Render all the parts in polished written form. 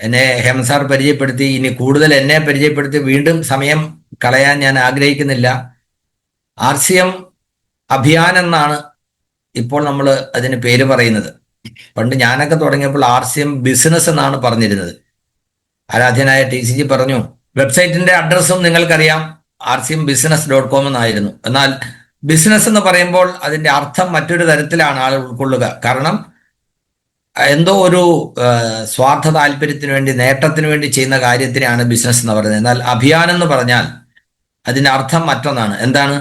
എന്നെ ഹെംസാർ പരിചയപ്പെടുത്തി. ഇനി കൂടുതൽ എന്നെ പരിചയപ്പെടുത്തി വീണ്ടും സമയം കളയാൻ ഞാൻ ആഗ്രഹിക്കുന്നില്ല. RCM അഭിയാൻ എന്നാണ് ഇപ്പോൾ നമ്മൾ അതിന് പേര് പറയുന്നത്. പണ്ട് ഞാനൊക്കെ തുടങ്ങിയപ്പോൾ RCM ബിസിനസ് എന്നാണ് പറഞ്ഞിരുന്നത്. ആരാധ്യനായ TCG പറഞ്ഞു, വെബ്സൈറ്റിന്റെ അഡ്രസ്സും നിങ്ങൾക്കറിയാം, rcmbusiness.com എന്നായിരുന്നു. എന്നാൽ ബിസിനസ് എന്ന് പറയുമ്പോൾ അതിന്റെ അർത്ഥം മറ്റൊരു തരത്തിലാണ് ആളുകൾ ഉൾക്കൊള്ളുക. കാരണം എന്തോ ഒരു സ്വാർത്ഥ താല്പര്യത്തിന് വേണ്ടി, നേട്ടത്തിന് വേണ്ടി ചെയ്യുന്ന കാര്യത്തിനാണ് ബിസിനസ് എന്ന് പറയുന്നത്. എന്നാൽ അഭിയാൻ എന്ന് പറഞ്ഞാൽ അതിന്റെ അർത്ഥം മറ്റൊന്നാണ്. എന്താണ്?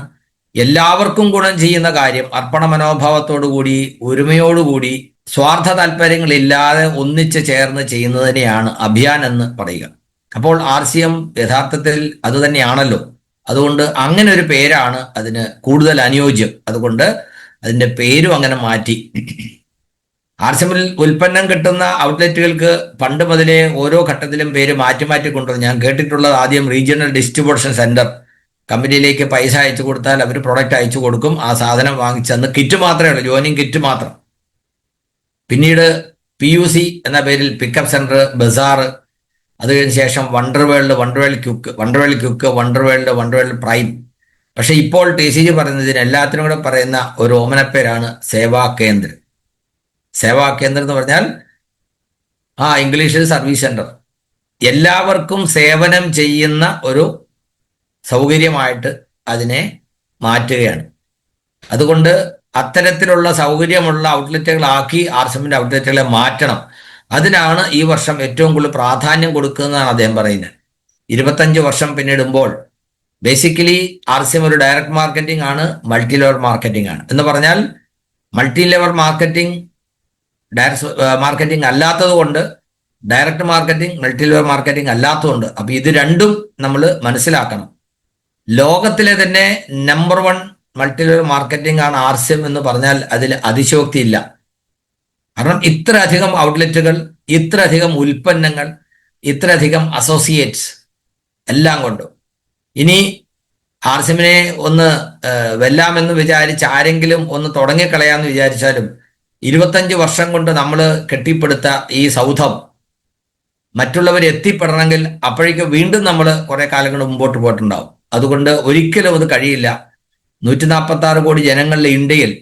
എല്ലാവർക്കും ഗുണം ചെയ്യുന്ന കാര്യം അർപ്പണ മനോഭാവത്തോടുകൂടി, ഒരുമയോടുകൂടി, സ്വാർത്ഥ താല്പര്യങ്ങളില്ലാതെ ഒന്നിച്ച് ചേർന്ന് ചെയ്യുന്നതിനെയാണ് അഭിയാൻ എന്ന് പറയുക. അപ്പോൾ RCM യഥാർത്ഥത്തിൽ അതുതന്നെയാണല്ലോ. അതുകൊണ്ട് അങ്ങനെ ഒരു പേരാണ് അതിന് കൂടുതൽ അനുയോജ്യം. അതുകൊണ്ട് അതിന്റെ പേരും അങ്ങനെ മാറ്റി. RCMൽ ഉൽപ്പന്നം കിട്ടുന്ന ഔട്ട്ലെറ്റുകൾക്ക് പണ്ട് മുതലേ ഓരോ ഘട്ടത്തിലും പേര് മാറ്റി മാറ്റി കൊണ്ടുവന്നു. ഞാൻ കേട്ടിട്ടുള്ളത്, ആദ്യം റീജിയണൽ ഡിസ്ട്രിബ്യൂഷൻ സെന്റർ, കമ്പനിയിലേക്ക് പൈസ അയച്ചു കൊടുത്താൽ അവർ പ്രൊഡക്റ്റ് അയച്ചു കൊടുക്കും, ആ സാധനം വാങ്ങിച്ചെന്ന് കിറ്റ് മാത്രമേ ഉള്ളൂ, ജോയിനിങ് കിറ്റ് മാത്രം. പിന്നീട് PUC എന്ന പേരിൽ പിക്കപ്പ് സെന്റർ, ബസാർ, അത് കഴിഞ്ഞ ശേഷം wonder world, quick, wonder world prime. പക്ഷെ ഇപ്പോൾ TCG പറയുന്നതിന് എല്ലാത്തിനും കൂടെ പറയുന്ന ഒരു ഓമനപ്പേരാണ് സേവാ കേന്ദ്ര. സേവാ കേന്ദ്രം എന്ന് പറഞ്ഞാൽ ഇംഗ്ലീഷിൽ സർവീസ് സെന്റർ, എല്ലാവർക്കും സേവനം ചെയ്യുന്ന ഒരു സൗകര്യമായിട്ട് അതിനെ മാറ്റുകയാണ്. അതുകൊണ്ട് അത്തരത്തിലുള്ള സൗകര്യമുള്ള ഔട്ട്ലെറ്റുകളാക്കി RCMന്റെ ഔട്ട്ലെറ്റുകളെ മാറ്റണം. അതിനാണ് ഈ വർഷം ഏറ്റവും കൂടുതൽ പ്രാധാന്യം കൊടുക്കുന്നതാണ് അദ്ദേഹം പറയുന്നത്. 25 വർഷം പിന്നിടുമ്പോൾ ബേസിക്കലി RCM ഒരു ഡയറക്ട് മാർക്കറ്റിംഗ് ആണ്, മൾട്ടി ലെവൽ മാർക്കറ്റിംഗ് ആണ്. എന്ന് പറഞ്ഞാൽ മൾട്ടി ലെവൽ മാർക്കറ്റിംഗ് മാർക്കറ്റിംഗ് അല്ലാത്തത് കൊണ്ട്, direct marketing multi level marketing അല്ലാത്തതുകൊണ്ട്. അപ്പൊ ഇത് രണ്ടും നമ്മൾ മനസ്സിലാക്കണം. ലോകത്തിലെ തന്നെ നമ്പർ 1 മൾട്ടി ലെവൽ മാർക്കറ്റിംഗ് ആണ് RCM എന്ന് പറഞ്ഞാൽ അതിൽ അതിശയോക്തിയില്ല. കാരണം ഇത്രയധികം ഔട്ട്ലെറ്റുകൾ, ഇത്രയധികം ഉൽപ്പന്നങ്ങൾ, ഇത്രയധികം അസോസിയേറ്റ്സ് എല്ലാം കൊണ്ടും. ഇനി RCMനെ ഒന്ന് വെല്ലാമെന്ന് വിചാരിച്ച് ആരെങ്കിലും ഒന്ന് തുടങ്ങിക്കളയാമെന്ന് വിചാരിച്ചാലും 25 വർഷം കൊണ്ട് നമ്മൾ കെട്ടിപ്പടുത്ത ഈ സൗധം മറ്റുള്ളവർ എത്തിപ്പെടണമെങ്കിൽ അപ്പോഴേക്കും വീണ്ടും നമ്മൾ കുറെ കാലങ്ങൾ മുമ്പോട്ട് പോയിട്ടുണ്ടാവും. അതുകൊണ്ട് ഒരിക്കലും അത് കഴിയില്ല. 146 കോടി ജനങ്ങളുടെ ഇന്ത്യയിൽ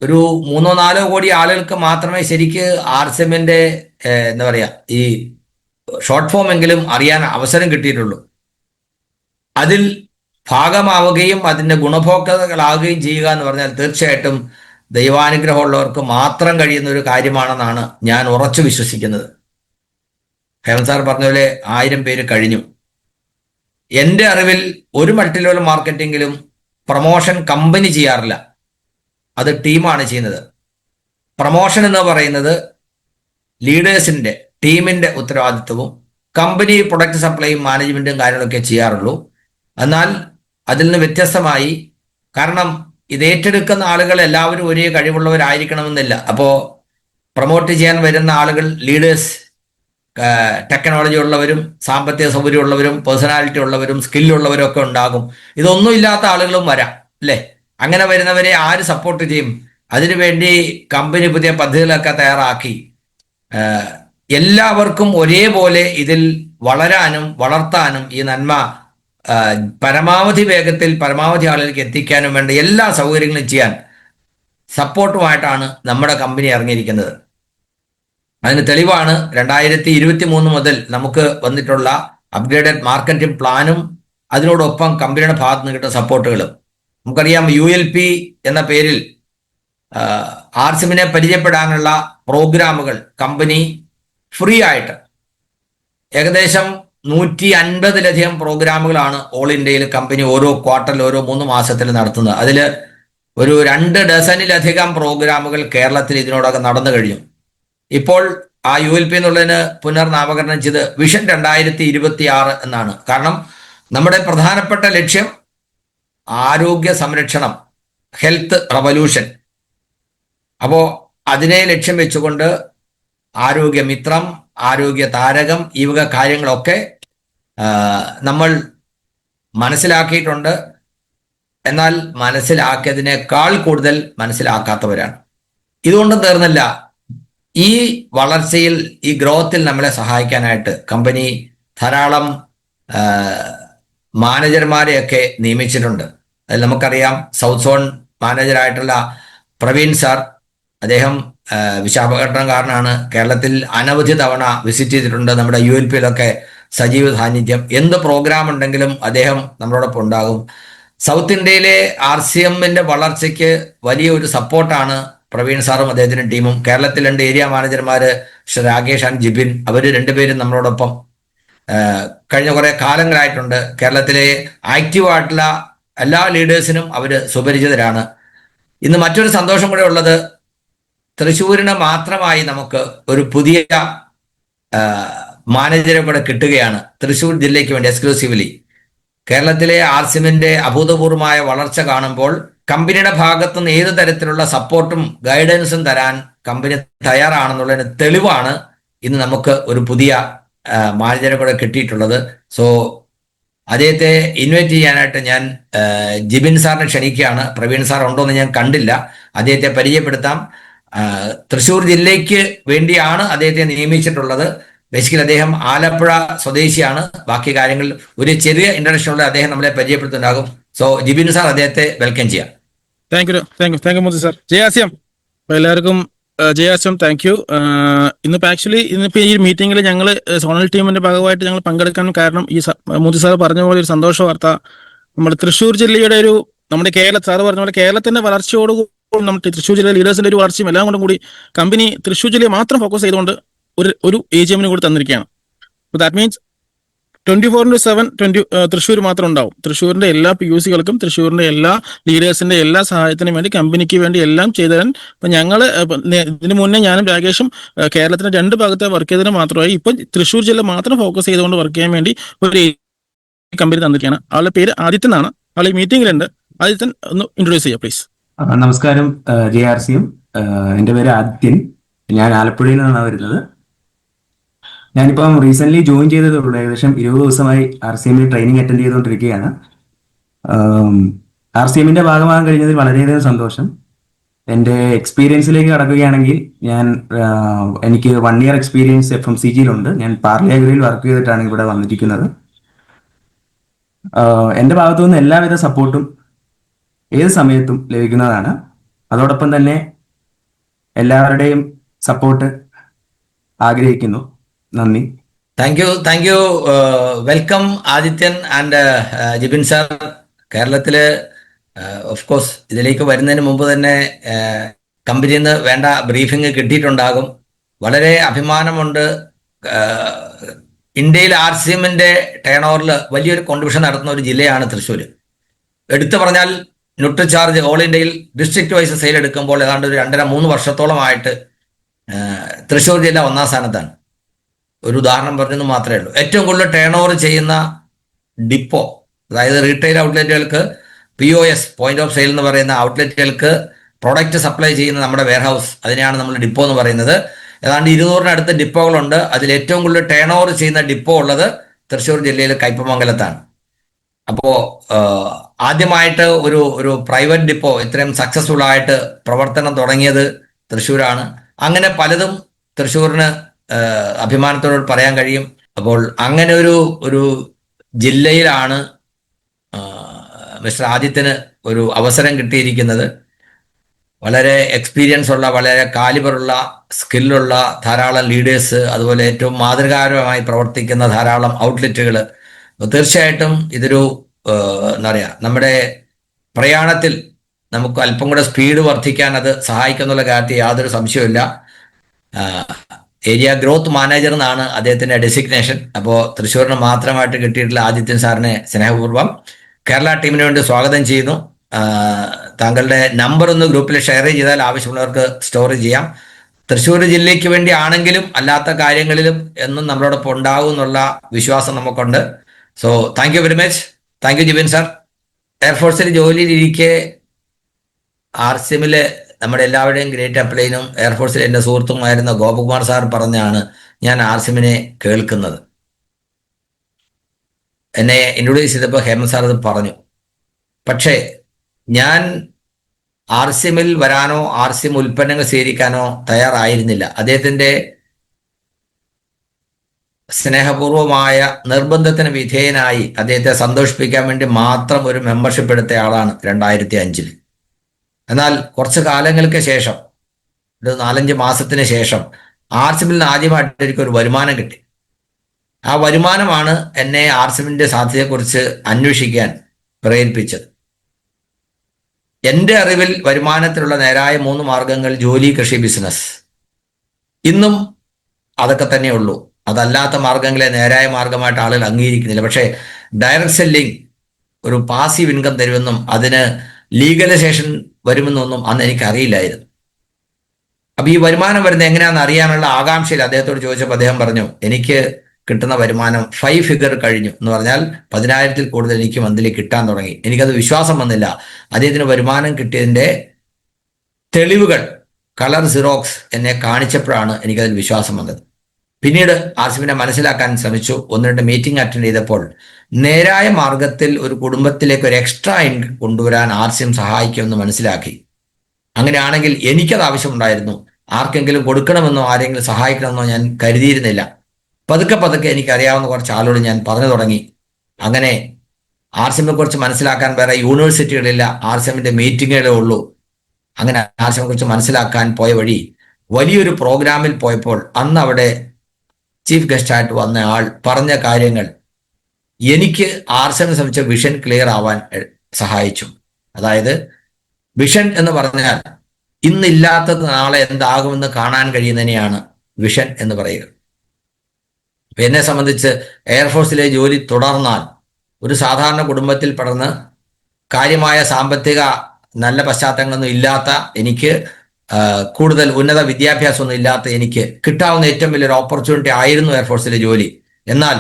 ഒരു 3-4 കോടി ആളുകൾക്ക് മാത്രമേ ശരിക്ക് RCMന്റെ എന്താ പറയാ ഈ ഷോർട്ട് ഫോം എങ്കിലും അറിയാൻ അവസരം കിട്ടിയിട്ടുള്ളൂ. അതിൽ ഭാഗമാവുകയും അതിന്റെ ഗുണഭോക്താക്കളാവുകയും ചെയ്യുക എന്ന് പറഞ്ഞാൽ തീർച്ചയായിട്ടും ദൈവാനുഗ്രഹമുള്ളവർക്ക് മാത്രം കഴിയുന്ന ഒരു കാര്യമാണെന്നാണ് ഞാൻ ഉറച്ചു വിശ്വസിക്കുന്നത്. ഹേമന്ത് പറഞ്ഞ പോലെ 1000 പേര് കഴിഞ്ഞു. എൻ്റെ അറിവിൽ ഒരു മൾട്ടി ലെവൽ മാർക്കറ്റിംഗിലും പ്രൊമോഷൻ കമ്പനി ചെയ്യാറില്ല, അത് ടീമാണ് ചെയ്യുന്നത്. പ്രൊമോഷൻ എന്ന് പറയുന്നത് ലീഡേഴ്സിന്റെ, ടീമിന്റെ ഉത്തരവാദിത്വവും കമ്പനി പ്രൊഡക്റ്റ് സപ്ലൈയും മാനേജ്മെന്റും കാര്യങ്ങളൊക്കെ ചെയ്യാറുള്ളൂ. എന്നാൽ അതിൽ നിന്ന് വ്യത്യസ്തമായി, കാരണം ഇത് ഏറ്റെടുക്കുന്ന ആളുകൾ എല്ലാവരും ഒരേ കഴിവുള്ളവരായിരിക്കണമെന്നില്ല. അപ്പോൾ പ്രൊമോട്ട് ചെയ്യാൻ വരുന്ന ആളുകൾ ലീഡേഴ്സ്, ടെക്നോളജി ഉള്ളവരും സാമ്പത്തിക സൗകര്യമുള്ളവരും പേഴ്സണാലിറ്റി ഉള്ളവരും സ്കില്ലുള്ളവരും ഒക്കെ ഉണ്ടാകും. ഇതൊന്നും ഇല്ലാത്ത ആളുകളും വരാം, അല്ലേ? അങ്ങനെ വരുന്നവരെ ആര് സപ്പോർട്ട് ചെയ്യും? അതിനുവേണ്ടി കമ്പനി പുതിയ പദ്ധതികളൊക്കെ തയ്യാറാക്കി എല്ലാവർക്കും ഒരേപോലെ ഇതിൽ വളരാനും വളർത്താനും ഈ നന്മ പരമാവധി വേഗത്തിൽ പരമാവധി ആളുകൾക്ക് എത്തിക്കാനും വേണ്ട എല്ലാ സൗകര്യങ്ങളും ചെയ്യാൻ സപ്പോർട്ടുമായിട്ടാണ് നമ്മുടെ കമ്പനി ഇറങ്ങിയിരിക്കുന്നത്. അതിന് തെളിവാണ് 2023 മുതൽ നമുക്ക് വന്നിട്ടുള്ള അപ്ഗ്രേഡഡ് മാർക്കറ്റിംഗ് പ്ലാനും അതിനോടൊപ്പം കമ്പനിയുടെ ഭാഗത്ത് നിന്ന് കിട്ടുന്ന സപ്പോർട്ടുകളും. നമുക്കറിയാം, ULP എന്ന പേരിൽ RCMനെ പരിചയപ്പെടാനുള്ള പ്രോഗ്രാമുകൾ കമ്പനി ഫ്രീ ആയിട്ട് ഏകദേശം 150-ലധികം പ്രോഗ്രാമുകളാണ് ഓൾ ഇന്ത്യയിൽ കമ്പനി ഓരോ ക്വാർട്ടറിൽ, ഓരോ 3 മാസത്തിൽ നടത്തുന്നത്. അതിൽ ഒരു 2 ഡസനിലധികം പ്രോഗ്രാമുകൾ കേരളത്തിൽ ഇതിനോടൊക്കെ നടന്നു കഴിഞ്ഞു. ഇപ്പോൾ ആ ULP എന്നുള്ളതിന് പുനർനാമകരണം ചെയ്ത് വിഷൻ 2026 എന്നാണ്. കാരണം നമ്മുടെ പ്രധാനപ്പെട്ട ലക്ഷ്യം ആരോഗ്യ സംരക്ഷണം, ഹെൽത്ത് റവല്യൂഷൻ. അപ്പോൾ അതിനെ ലക്ഷ്യം വെച്ചുകൊണ്ട് ആരോഗ്യമിത്രം, ആരോഗ്യ താരകം, ഈ വക കാര്യങ്ങളൊക്കെ നമ്മൾ മനസ്സിലാക്കിയിട്ടുണ്ട്. എന്നാൽ മനസ്സിലാക്കിയതിനേക്കാൾ കൂടുതൽ മനസ്സിലാക്കാത്തവരാണ്. ഇതുകൊണ്ടും തീർന്നില്ല. ഈ വളർച്ചയിൽ, ഈ ഗ്രോത്തിൽ നമ്മളെ സഹായിക്കാനായിട്ട് കമ്പനി ധാരാളം മാനേജർമാരെയൊക്കെ നിയമിച്ചിട്ടുണ്ട്. അതിൽ നമുക്കറിയാം സൗത്ത് സോൺ മാനേജറായിട്ടുള്ള പ്രവീൺ സാർ, അദ്ദേഹം വിശാഖപട്ടണംകാരനാണ്. കേരളത്തിൽ അനവധി തവണ വിസിറ്റ് ചെയ്തിട്ടുണ്ട്. നമ്മുടെ ULPയിലൊക്കെ സജീവ സാന്നിധ്യം. എന്ത് പ്രോഗ്രാം ഉണ്ടെങ്കിലും അദ്ദേഹം നമ്മളോടൊപ്പം ഉണ്ടാകും. സൗത്ത് ഇന്ത്യയിലെ RCMന്റെ വളർച്ചയ്ക്ക് വലിയ ഒരു സപ്പോർട്ടാണ് പ്രവീൺ സാറും അദ്ദേഹത്തിന്റെ ടീമും. കേരളത്തിൽ 2 ഏരിയ മാനേജർമാര് ശ്രീ രാകേഷ് ആൻഡ് ജിബിൻ, അവർ രണ്ടുപേരും നമ്മളോടൊപ്പം കഴിഞ്ഞ കുറെ കാലങ്ങളായിട്ടുണ്ട്. കേരളത്തിലെ ആക്റ്റീവായിട്ടുള്ള എല്ലാ ലീഡേഴ്സിനും അവർ സുപരിചിതരാണ്. ഇന്ന് മറ്റൊരു സന്തോഷം കൂടെ ഉള്ളത്, തൃശ്ശൂരിന് മാത്രമായി നമുക്ക് ഒരു പുതിയ മാനേജറെ കൂടെ കിട്ടുകയാണ് തൃശ്ശൂർ ജില്ലയ്ക്ക് വേണ്ടി എക്സ്ക്ലൂസീവ്ലി. കേരളത്തിലെ RCMന്റെ അഭൂതപൂർവമായ വളർച്ച കാണുമ്പോൾ കമ്പനിയുടെ ഭാഗത്തുനിന്ന് ഏത് തരത്തിലുള്ള സപ്പോർട്ടും ഗൈഡൻസും തരാൻ കമ്പനി തയ്യാറാണെന്നുള്ളതിന് തെളിവാണ് ഇന്ന് നമുക്ക് ഒരു പുതിയ മാനേജറെ കൂടെ കിട്ടിയിട്ടുള്ളത്. സോ അദ്ദേഹത്തെ ഇൻവൈറ്റ് ചെയ്യാനായിട്ട് ഞാൻ ജിബിൻ സാറിനെ ക്ഷണിക്കുകയാണ്. പ്രവീൺ സാർ ഉണ്ടോ എന്ന് ഞാൻ കണ്ടില്ല. അദ്ദേഹത്തെ പരിചയപ്പെടുത്താം. തൃശ്ശൂർ ജില്ലയ്ക്ക് വേണ്ടിയാണ് അദ്ദേഹത്തെ നിയമിച്ചിട്ടുള്ളത്. ബേസിക്കലി അദ്ദേഹം ആലപ്പുഴ സ്വദേശിയാണ്. ബാക്കി കാര്യങ്ങളിൽ ഒരു ചെറിയ ഇൻട്രഡക്ഷൻ ഉള്ള അദ്ദേഹം നമ്മളെ പരിചയപ്പെടുത്തുന്നുണ്ടാകും. സോ ജിബിൻ സാർ, അദ്ദേഹത്തെ വെൽക്കം ചെയ്യാം. Thank you Modi sir. ജയാസ്യം എല്ലാവർക്കും ജയാസ്യം, താങ്ക് യു. ഇന്നിപ്പോ ഈ മീറ്റിംഗിൽ ഞങ്ങൾ സോണൽ ടീമിന്റെ ഭാഗമായിട്ട് ഞങ്ങൾ പങ്കെടുക്കാൻ കാരണം ഈ മോദി സാർ പറഞ്ഞ പോലെ ഒരു സന്തോഷ വാർത്ത, നമ്മുടെ തൃശ്ശൂർ ജില്ലയുടെ നമ്മുടെ സാറ് പറഞ്ഞ പോലെ കേരളത്തിന്റെ വളർച്ചയോടുകൂടി നമ്മുടെ തൃശ്ശൂർ ജില്ലയിലെ ലീഡേഴ്സിന്റെ ഒരു വളർച്ചയും എല്ലാം കൊണ്ടും കൂടി കമ്പനി തൃശ്ശൂർ ജില്ലയെ മാത്രം ഫോക്കസ് ചെയ്തുകൊണ്ട് ഒരു AGM കൂടി തന്നിരിക്കുകയാണ്. ദാറ്റ് മീൻസ് 24/7 തൃശ്ശൂർ മാത്രം ഉണ്ടാവും. തൃശ്ശൂരിന്റെ എല്ലാ PUCകൾക്കും തൃശ്ശൂരിന്റെ എല്ലാ ലീഡേഴ്സിന്റെ എല്ലാ സഹായത്തിനും വേണ്ടി കമ്പനിക്ക് വേണ്ടി എല്ലാം ചെയ്തു തരാൻ ഇപ്പൊ ഞങ്ങള് ഇതിനു മുന്നേ ഞാനും രാകേഷും കേരളത്തിന്റെ 2 ഭാഗത്തെ വർക്ക് ചെയ്തതിന് മാത്രമായി ഇപ്പൊ തൃശ്ശൂർ ജില്ല മാത്രം ഫോക്കസ് ചെയ്തുകൊണ്ട് വർക്ക് ചെയ്യാൻ വേണ്ടി ഒരു കമ്പനി തന്നിരിക്കുകയാണ്. ആളുടെ പേര് ആദിത്യൻ ആണ്. ആൾ ഈ മീറ്റിംഗിലുണ്ട്. ആദിത്യൻ ഒന്ന് ഇൻട്രൊഡ്യൂസ് ചെയ്യാം പ്ലീസ്. നമസ്കാരം JRCM. എൻ്റെ പേര് ആദിത്യൻ. ഞാൻ ആലപ്പുഴയിൽ നിന്നാണ് വരുന്നത്. ഞാനിപ്പം റീസെന്റ് ജോയിൻ ചെയ്തതേ ഉള്ളൂ. ഏകദേശം 20 ദിവസമായി RCMൽ ട്രെയിനിങ് അറ്റൻഡ് ചെയ്തുകൊണ്ടിരിക്കുകയാണ്. RCMന്റെ ഭാഗമാകാൻ കഴിഞ്ഞതിൽ വളരെയധികം സന്തോഷം. എൻ്റെ എക്സ്പീരിയൻസിലേക്ക് കടക്കുകയാണെങ്കിൽ എനിക്ക് 1 year എക്സ്പീരിയൻസ് FMCGയിലുണ്ട്. ഞാൻ പാർലി അഗ്രിയിൽ വർക്ക് ചെയ്തിട്ടാണ് ഇവിടെ വന്നിരിക്കുന്നത്. എൻ്റെ ഭാഗത്തു നിന്ന് എല്ലാവിധ സപ്പോർട്ടും ഏത് സമയത്തും ലഭിക്കുന്നതാണ്. അതോടൊപ്പം തന്നെ എല്ലാവരുടെയും സപ്പോർട്ട് ആഗ്രഹിക്കുന്നു. നന്ദി. Thank you. Welcome Adithyan and Jibin sir. കേരളത്തില് ഓഫ് കോഴ്സ് ഇതിലേക്ക് വരുന്നതിന് മുമ്പ് തന്നെ കമ്പനിയിൽ നിന്ന് വേണ്ട ബ്രീഫിംഗ് കിട്ടിയിട്ടുണ്ടാകും. വളരെ അഭിമാനമുണ്ട്. ഇന്ത്യയിൽ RCMന്റെ ടേൺ ഓവറിൽ വലിയൊരു കോൺട്രിബ്യൂഷൻ നടത്തുന്ന ഒരു ജില്ലയാണ് തൃശ്ശൂർ. എടുത്തു പറഞ്ഞാൽ ന്യൂട്രിചാർജ് ഓൾ ഇന്ത്യയിൽ ഡിസ്ട്രിക്ട് വൈസ് സെയിൽ എടുക്കുമ്പോൾ ഏതാണ്ട് ഒരു 2.5-3 വർഷത്തോളമായിട്ട് തൃശ്ശൂർ ജില്ല 1ാം സ്ഥാനത്താണ്. ഒരു ഉദാഹരണം പറഞ്ഞെന്ന് മാത്രമേ ഉള്ളൂ. ഏറ്റവും കൂടുതൽ ടേൺ ഓവർ ചെയ്യുന്ന ഡിപ്പോ, അതായത് റീറ്റെയിൽ ഔട്ട്ലെറ്റുകൾക്ക് POS പോയിന്റ് ഓഫ് സെയിൽ എന്ന് പറയുന്ന ഔട്ട്ലെറ്റുകൾക്ക് പ്രൊഡക്റ്റ് സപ്ലൈ ചെയ്യുന്ന നമ്മുടെ വെയർഹൗസ്, അതിനെയാണ് നമ്മൾ ഡിപ്പോ എന്ന് പറയുന്നത്. ഏതാണ്ട് 200-നടുത്ത് ഡിപ്പോകളുണ്ട്. അതിൽ ഏറ്റവും കൂടുതൽ ടേൺ ഓവർ ചെയ്യുന്ന ഡിപ്പോ ഉള്ളത് തൃശ്ശൂർ ജില്ലയിലെ കയ്പമംഗലത്താണ്. അപ്പോൾ ആദ്യമായിട്ട് ഒരു പ്രൈവറ്റ് ഡിപ്പോ ഇത്രയും സക്സസ്ഫുൾ ആയിട്ട് പ്രവർത്തനം തുടങ്ങിയത് തൃശ്ശൂരാണ്. അങ്ങനെ പലതും തൃശ്ശൂരിന് അഭിമാനത്തോട് പറയാൻ കഴിയും. അപ്പോൾ അങ്ങനെ ഒരു ജില്ലയിലാണ് മിസ്റ്റർ ആദിത്യന് ഒരു അവസരം കിട്ടിയിരിക്കുന്നത്. വളരെ എക്സ്പീരിയൻസ് ഉള്ള, വളരെ കാലിബറുള്ള, സ്കില്ലുള്ള ധാരാളം ലീഡേഴ്സ്, അതുപോലെ ഏറ്റവും മാതൃകാപരമായി പ്രവർത്തിക്കുന്ന ധാരാളം ഔട്ട്ലെറ്റുകൾ. തീർച്ചയായിട്ടും ഇതൊരു എന്താ പറയുക, നമ്മുടെ പ്രയാണത്തിൽ നമുക്ക് അല്പം കൂടെ സ്പീഡ് വർദ്ധിക്കാൻ അത് സഹായിക്കുന്നുള്ള കാര്യത്തിൽ യാതൊരു സംശയമില്ല. ഏരിയ ഗ്രോത്ത് മാനേജർ എന്നാണ് അദ്ദേഹത്തിന്റെ ഡെസിഗ്നേഷൻ. അപ്പോൾ തൃശ്ശൂരിന് മാത്രമായിട്ട് കിട്ടിയിട്ടുള്ള ആദിത്യൻ സാറിനെ സ്നേഹപൂർവ്വം കേരള ടീമിന് വേണ്ടി സ്വാഗതം ചെയ്യുന്നു. താങ്കളുടെ നമ്പർ ഒന്ന് ഗ്രൂപ്പിൽ ഷെയർ ചെയ്താൽ ആവശ്യമുള്ളവർക്ക് സ്റ്റോർ ചെയ്യാം. തൃശ്ശൂർ ജില്ലയ്ക്ക് വേണ്ടി ആണെങ്കിലും അല്ലാത്ത കാര്യങ്ങളിലും എന്നും നമ്മളോടൊപ്പം ഉണ്ടാവും എന്നുള്ള വിശ്വാസം നമുക്കുണ്ട്. So thank you very much. Thank you Jibin sir. എയർഫോഴ്സിൽ ജോലിയിലിരിക്കെ RCMല് നമ്മുടെ എല്ലാവരുടെയും ഗ്രേറ്റ് അപ്ലൈനും എയർഫോഴ്സിൽ എൻ്റെ സുഹൃത്തുമായിരുന്ന ഗോപകുമാർ സാർ പറഞ്ഞാണ് ഞാൻ RCMനെ കേൾക്കുന്നത്. എന്നെ ഇൻട്രൊഡ്യൂസ് ചെയ്തപ്പോൾ ഹേമന്ത് സാർ അത് പറഞ്ഞു. പക്ഷേ ഞാൻ RCMൽ വരാനോ RCM ഉൽപ്പന്നങ്ങൾ സ്വീകരിക്കാനോ തയ്യാറായിരുന്നില്ല. അദ്ദേഹത്തിന്റെ സ്നേഹപൂർവമായ നിർബന്ധത്തിന് വിധേയനായി അദ്ദേഹത്തെ സന്തോഷിപ്പിക്കാൻ വേണ്ടി മാത്രം ഒരു മെമ്പർഷിപ്പ് എടുത്ത ആളാണ് 2005. എന്നാൽ കുറച്ച് കാലങ്ങൾക്ക് ശേഷം, ഒരു 4-5 മാസത്തിന് ശേഷം RCMൽ നിന്ന് ആദ്യമായിട്ട് എനിക്കൊരു വരുമാനം കിട്ടി. ആ വരുമാനമാണ് എന്നെ RCMന്റെ സാധ്യതയെക്കുറിച്ച് അന്വേഷിക്കാൻ പ്രേരിപ്പിച്ചത്. എൻ്റെ അറിവിൽ വരുമാനത്തിലുള്ള നേരായ 3 മാർഗങ്ങൾ: ജോലി, കൃഷി, ബിസിനസ്. ഇന്നും അതൊക്കെ തന്നെയുള്ളൂ. അതല്ലാത്ത മാർഗങ്ങളെ നേരായ മാർഗമായിട്ട് ആളുകൾ അംഗീകരിക്കുന്നില്ല. പക്ഷേ ഡയറക്റ്റ് സെല്ലിംഗ് ഒരു പാസീവ് ഇൻകം തരുമെന്നും അതിന് ലീഗലൈസേഷൻ വരുമെന്നൊന്നും അന്ന് എനിക്ക് അറിയില്ലായിരുന്നു. അപ്പൊ ഈ വരുമാനം വരുന്നത് എങ്ങനെയാണെന്ന് അറിയാനുള്ള ആകാംക്ഷയിൽ അദ്ദേഹത്തോട് ചോദിച്ചപ്പോൾ അദ്ദേഹം പറഞ്ഞു, എനിക്ക് കിട്ടുന്ന വരുമാനം 5 ഫിഗർ കഴിഞ്ഞു എന്ന് പറഞ്ഞാൽ 10,000-ൽ കൂടുതൽ എനിക്ക് മന്ത്ലി കിട്ടാൻ തുടങ്ങി. എനിക്കത് വിശ്വാസം വന്നില്ല. അദ്ദേഹത്തിന് വരുമാനം കിട്ടിയതിൻ്റെ തെളിവുകൾ കളർ സിറോക്സ് എന്നെ കാണിച്ചപ്പോഴാണ് എനിക്കതിൽ വിശ്വാസം വന്നത്. പിന്നീട് RCMനെ മനസ്സിലാക്കാൻ ശ്രമിച്ചു. 1-2 മീറ്റിംഗ് അറ്റൻഡ് ചെയ്തപ്പോൾ നേരായ മാർഗത്തിൽ ഒരു കുടുംബത്തിലേക്ക് ഒരു എക്സ്ട്രാ ഇൻകം കൊണ്ടുവരാൻ RCM സഹായിക്കുമെന്ന് മനസ്സിലാക്കി. അങ്ങനെയാണെങ്കിൽ എനിക്കത് ആവശ്യമുണ്ടായിരുന്നു. ആർക്കെങ്കിലും കൊടുക്കണമെന്നോ ആരെങ്കിലും സഹായിക്കണമെന്നോ ഞാൻ കരുതിയിരുന്നില്ല. പതുക്കെ പതുക്കെ എനിക്കറിയാവുന്ന കുറച്ച് ആളോട് ഞാൻ പറഞ്ഞു തുടങ്ങി. അങ്ങനെ RCMനെ കുറിച്ച് മനസ്സിലാക്കാൻ വേറെ യൂണിവേഴ്സിറ്റികളില്ല, RCMന്റെ മീറ്റിങ്ങുകളേ ഉള്ളൂ. അങ്ങനെ RCMനെ കുറിച്ച് മനസ്സിലാക്കാൻ പോയ വഴി വലിയൊരു പ്രോഗ്രാമിൽ പോയപ്പോൾ അന്ന് അവിടെ ചീഫ് ഗസ്റ്റായിട്ട് വന്ന ആൾ പറഞ്ഞ കാര്യങ്ങൾ എനിക്ക് RCMനെ സംബന്ധിച്ച വിഷൻ ക്ലിയർ ആവാൻ സഹായിച്ചു. അതായത് വിഷൻ എന്ന് പറഞ്ഞാൽ ഇന്നില്ലാത്തത് നാളെ എന്താകുമെന്ന് കാണാൻ കഴിയുന്നതിനെയാണ് വിഷൻ എന്ന് പറയുക. എന്നെ സംബന്ധിച്ച് എയർഫോഴ്സിലെ ജോലി തുടർന്നാൽ ഒരു സാധാരണ കുടുംബത്തിൽ പെടുന്ന കാര്യമായ സാമ്പത്തിക നല്ല പശ്ചാത്തലങ്ങളൊന്നും ഇല്ലാത്ത എനിക്ക്, കൂടുതൽ ഉന്നത വിദ്യാഭ്യാസമൊന്നും ഇല്ലാത്ത എനിക്ക് കിട്ടാവുന്ന ഏറ്റവും വലിയൊരു ഓപ്പർച്യൂണിറ്റി ആയിരുന്നു എയർഫോഴ്സിലെ ജോലി. എന്നാൽ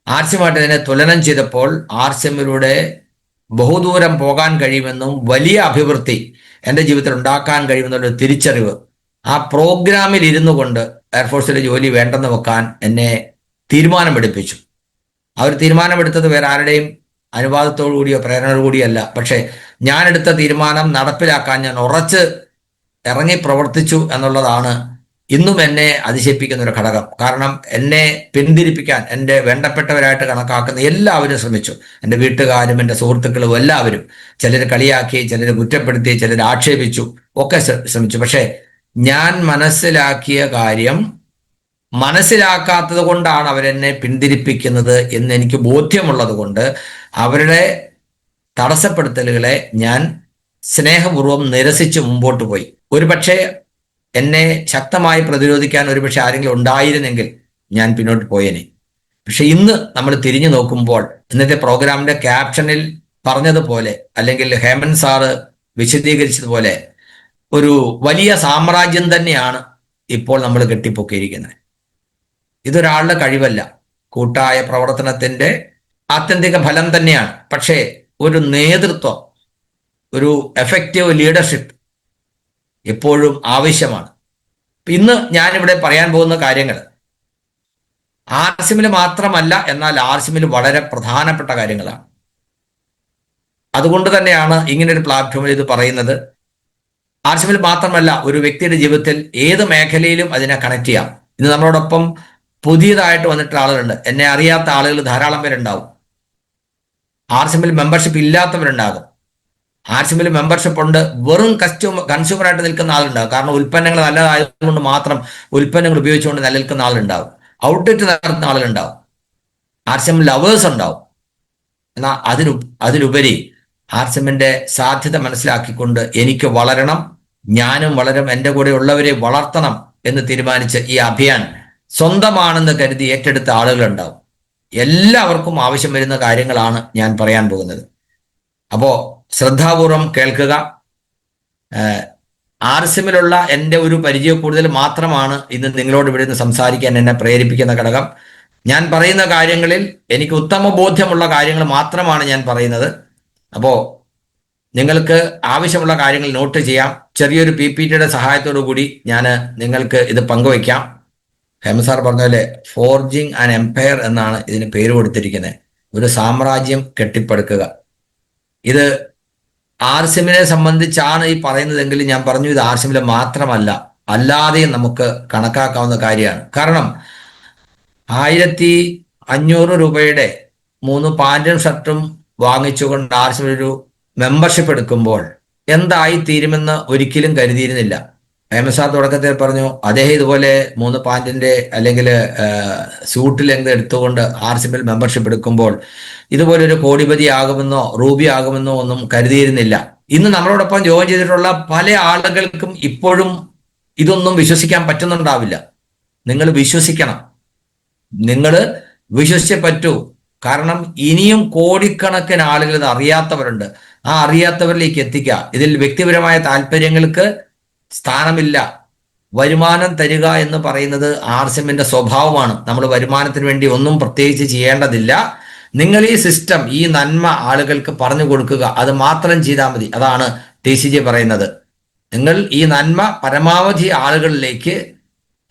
RCMമായിട്ട് ഇതിനെ തുലനം ചെയ്തപ്പോൾ RCMലൂടെ ബഹുദൂരം പോകാൻ കഴിയുമെന്നും വലിയ അഭിവൃദ്ധി എൻ്റെ ജീവിതത്തിൽ ഉണ്ടാക്കാൻ കഴിയുമെന്നുള്ള തിരിച്ചറിവ് ആ പ്രോഗ്രാമിൽ ഇരുന്നു കൊണ്ട് എയർഫോഴ്സിലെ ജോലി വേണ്ടെന്ന് വെക്കാൻ എന്നെ തീരുമാനമെടുപ്പിച്ചു. അവർ തീരുമാനമെടുത്തത് വേറെ ആരുടെയും അനുവാദത്തോടു കൂടിയോ പ്രേരണയോടു കൂടിയല്ല. പക്ഷേ ഞാനെടുത്ത തീരുമാനം നടപ്പിലാക്കാൻ ഞാൻ ഉറച്ച് ഇറങ്ങി പ്രവർത്തിച്ചു എന്നുള്ളതാണ് ഇന്നും എന്നെ അതിശയിപ്പിക്കുന്ന ഒരു ഘടകം. കാരണം എന്നെ പിന്തിരിപ്പിക്കാൻ എൻ്റെ വേണ്ടപ്പെട്ടവരായിട്ട് കണക്കാക്കുന്ന എല്ലാവരും ശ്രമിച്ചു. എൻ്റെ വീട്ടുകാരും എൻ്റെ സുഹൃത്തുക്കളും എല്ലാവരും. ചിലർ കളിയാക്കി, ചിലർ കുറ്റപ്പെടുത്തി, ചിലർ ആക്ഷേപിച്ചു, ഒക്കെ ശ്രമിച്ചു. പക്ഷേ ഞാൻ മനസ്സിലാക്കിയ കാര്യം, മനസ്സിലാക്കാത്തത് കൊണ്ടാണ് അവരെന്നെ പിന്തിരിപ്പിക്കുന്നത് എന്ന് എനിക്ക് ബോധ്യമുള്ളത് കൊണ്ട് അവരുടെ തടസ്സപ്പെടുത്തലുകളെ ഞാൻ സ്നേഹപൂർവ്വം നിരസിച്ച് മുമ്പോട്ട് പോയി. ഒരുപക്ഷെ എന്നെ ശക്തമായി പ്രതിരോധിക്കാൻ ഒരുപക്ഷെ ആരെങ്കിലും ഉണ്ടായിരുന്നെങ്കിൽ ഞാൻ പിന്നോട്ട് പോയേനെ. പക്ഷെ ഇന്ന് നമ്മൾ തിരിഞ്ഞു നോക്കുമ്പോൾ ഇന്നത്തെ പ്രോഗ്രാമിന്റെ ക്യാപ്ഷനിൽ പറഞ്ഞതുപോലെ, അല്ലെങ്കിൽ ഹേമന്ത് സാറ് വിശദീകരിച്ചതുപോലെ, ഒരു വലിയ സാമ്രാജ്യം തന്നെയാണ് ഇപ്പോൾ നമ്മൾ കെട്ടിപ്പൊക്കിയിരിക്കുന്നത്. ഇതൊരാളുടെ കഴിവല്ല, കൂട്ടായ പ്രവർത്തനത്തിന്റെ ആത്യന്തിക ഫലം തന്നെയാണ്. പക്ഷേ ഒരു നേതൃത്വം, ഒരു എഫക്റ്റീവ് ലീഡർഷിപ്പ് എപ്പോഴും ആവശ്യമാണ്. ഇന്ന് ഞാനിവിടെ പറയാൻ പോകുന്ന കാര്യങ്ങൾ RCMൽ മാത്രമല്ല, എന്നാൽ RCMൽ വളരെ പ്രധാനപ്പെട്ട കാര്യങ്ങളാണ്. അതുകൊണ്ട് തന്നെയാണ് ഇങ്ങനൊരു പ്ലാറ്റ്ഫോമിൽ ഇത് പറയുന്നത്. RCMൽ മാത്രമല്ല, ഒരു വ്യക്തിയുടെ ജീവിതത്തിൽ ഏത് മേഖലയിലും അതിനെ കണക്ട് ചെയ്യാം. ഇന്ന് നമ്മളോടൊപ്പം പുതിയതായിട്ട് വന്നിട്ടുള്ള ആളുകളുണ്ട്. എന്നെ അറിയാത്ത ആളുകൾ ധാരാളം പേരുണ്ടാവും. RCMൽ മെമ്പർഷിപ്പ് ഇല്ലാത്തവരുണ്ടാകും. RCMൽ മെമ്പർഷിപ്പ് ഉണ്ട്, വെറും കൺസ്യൂമറായിട്ട് നിൽക്കുന്ന ആളുണ്ടാകും. കാരണം ഉൽപ്പന്നങ്ങൾ നല്ലതായതുകൊണ്ട് മാത്രം ഉൽപ്പന്നങ്ങൾ ഉപയോഗിച്ചുകൊണ്ട് നിലനിൽക്കുന്ന ആളുണ്ടാവും. ഔട്ട്ലെറ്റ് നടത്തുന്ന ആളുകളുണ്ടാവും. RCM ലവേഴ്സ് ഉണ്ടാവും. എന്നാൽ അതിലുപരി RCMന്റെ സാധ്യത മനസ്സിലാക്കിക്കൊണ്ട് എനിക്ക് വളരണം, ഞാനും വളരും, എൻ്റെ കൂടെ ഉള്ളവരെ വളർത്തണം എന്ന് തീരുമാനിച്ച് ഈ അഭിയാൻ സ്വന്തമാണെന്ന് കരുതി ഏറ്റെടുത്ത ആളുകളുണ്ടാവും. എല്ലാവർക്കും ആവശ്യം വരുന്ന കാര്യങ്ങളാണ് ഞാൻ പറയാൻ പോകുന്നത്. അപ്പോൾ ശ്രദ്ധാപൂർവം കേൾക്കുക. RCMലുള്ള എൻ്റെ ഒരു പരിചയ കൂടുതൽ മാത്രമാണ് ഇന്ന് നിങ്ങളോട് ഇവിടെ നിന്ന് സംസാരിക്കാൻ എന്നെ പ്രേരിപ്പിക്കുന്ന ഘടകം. ഞാൻ പറയുന്ന കാര്യങ്ങളിൽ എനിക്ക് ഉത്തമ ബോധ്യമുള്ള കാര്യങ്ങൾ മാത്രമാണ് ഞാൻ പറയുന്നത്. അപ്പോൾ നിങ്ങൾക്ക് ആവശ്യമുള്ള കാര്യങ്ങൾ നോട്ട് ചെയ്യാം. ചെറിയൊരു PPTയുടെ സഹായത്തോടു കൂടി ഞാൻ നിങ്ങൾക്ക് ഇത് പങ്കുവയ്ക്കാം. ഹേമന്ത് സാർ പറഞ്ഞ പോലെ ഫോർജിങ് ആൻ എംപയർ എന്നാണ് ഇതിന് പേര് കൊടുത്തിരിക്കുന്നത്. ഒരു സാമ്രാജ്യം കെട്ടിപ്പടുക്കുക. ഇത് ആർസിഎമ്മിനെ സംബന്ധിച്ചാണ് ഈ പറയുന്നതെങ്കിൽ ഞാൻ പറഞ്ഞു ഇത് ആർസിഎമ്മിലെ മാത്രമല്ല, അല്ലാതെയും നമുക്ക് കണക്കാക്കാവുന്ന കാര്യമാണ്. കാരണം 1500 രൂപയുടെ 3 പാന്റും ഷർട്ടും വാങ്ങിച്ചുകൊണ്ട് ആർസിഎമ്മിൽ ഒരു മെമ്പർഷിപ്പ് എടുക്കുമ്പോൾ എന്തായി തീരുമെന്ന് ഒരിക്കലും കരുതിയിരുന്നില്ല. സാർ തുടക്കത്തിൽ പറഞ്ഞു അദ്ദേഹം ഇതുപോലെ 3 പാന്റിന്റെ അല്ലെങ്കിൽ സൂട്ടിൽ എന്ത് എടുത്തുകൊണ്ട് ആർസിഎമ്മിൽ മെമ്പർഷിപ്പ് എടുക്കുമ്പോൾ ഇതുപോലെ ഒരു കോടിപതി ആകുമെന്നോ റൂബി ആകുമെന്നോ ഒന്നും കരുതിയിരുന്നില്ല. ഇന്ന് നമ്മളോടൊപ്പം ജോയിൻ ചെയ്തിട്ടുള്ള പല ആളുകൾക്കും ഇപ്പോഴും ഇതൊന്നും വിശ്വസിക്കാൻ പറ്റുന്നുണ്ടാവില്ല. നിങ്ങൾ വിശ്വസിക്കണം, നിങ്ങൾ വിശ്വസിച്ചേ പറ്റൂ. കാരണം ഇനിയും കോടിക്കണക്കിന് ആളുകൾ ഇത് അറിയാത്തവരുണ്ട്. ആ അറിയാത്തവരിലേക്ക് എത്തിക്കുക. ഇതിൽ വ്യക്തിപരമായ താല്പര്യങ്ങൾക്ക് സ്ഥാനമില്ല. വരുമാനം തരിക എന്ന് പറയുന്നത് ആർസിഎമ്മിന്റെ സ്വഭാവമാണ്. നമ്മൾ വരുമാനത്തിന് വേണ്ടി ഒന്നും പ്രത്യേകിച്ച് ചെയ്യേണ്ടതില്ല. നിങ്ങൾ ഈ സിസ്റ്റം, ഈ നന്മ ആളുകൾക്ക് പറഞ്ഞു കൊടുക്കുക, അത് മാത്രം ചെയ്താൽ മതി. അതാണ് TCG പറയുന്നത്. നിങ്ങൾ ഈ നന്മ പരമാവധി ആളുകളിലേക്ക്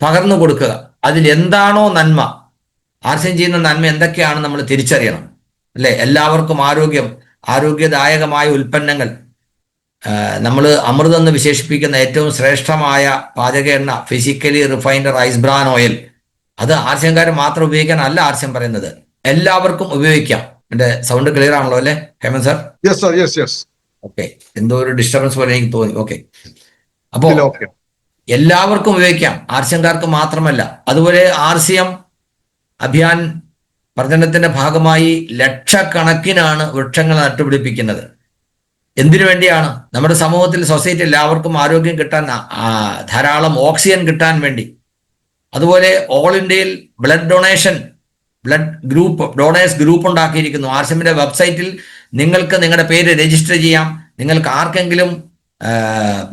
പകർന്നു കൊടുക്കുക. അതിൽ എന്താണോ നന്മ, ആർസിഎം ചെയ്യുന്ന നന്മ എന്തൊക്കെയാണ് നമ്മൾ തിരിച്ചറിയണം, അല്ലെ? എല്ലാവർക്കും ആരോഗ്യദായകമായ ഉൽപ്പന്നങ്ങൾ, നമ്മൾ അമൃത് എന്ന് വിശേഷിപ്പിക്കുന്ന ഏറ്റവും ശ്രേഷ്ഠമായ പാചക എണ്ണ, physically refined rice bran oil, അത് ആർസിഎംകാർ മാത്രം ഉപയോഗിക്കാനല്ല ആർസിഎം പറയുന്നത്, എല്ലാവർക്കും ഉപയോഗിക്കാം. എന്റെ സൗണ്ട് ക്ലിയർ ആണല്ലോ അല്ലെ ഹേമന്ത് സാർ? ഓക്കെ, എന്തോ ഒരു ഡിസ്റ്റർബൻസ് പോലെ എനിക്ക് തോന്നി. ഓക്കെ, അപ്പോ എല്ലാവർക്കും ഉപയോഗിക്കാം, ആർസിഎംകാർക്ക് മാത്രമല്ല. അതുപോലെ ആർസിഎം അഭിയാൻ പ്രചരണത്തിന്റെ ഭാഗമായി ലക്ഷക്കണക്കിനാണ് വൃക്ഷങ്ങൾ നട്ടുപിടിപ്പിക്കുന്നത്. എന്തിനു വേണ്ടിയാണ്? നമ്മുടെ സമൂഹത്തിൽ, സൊസൈറ്റി എല്ലാവർക്കും ആരോഗ്യം കിട്ടാൻ, ധാരാളം ഓക്സിജൻ കിട്ടാൻ വേണ്ടി. അതുപോലെ ഓൾ ഇന്ത്യയിൽ ബ്ലഡ് ഡൊണേഴ്സ് ഗ്രൂപ്പ് ഉണ്ടാക്കിയിരിക്കുന്നു. ആർസിഎമ്മിന്റെ വെബ്സൈറ്റിൽ നിങ്ങൾക്ക് നിങ്ങളുടെ പേര് രജിസ്റ്റർ ചെയ്യാം. നിങ്ങൾക്ക് ആർക്കെങ്കിലും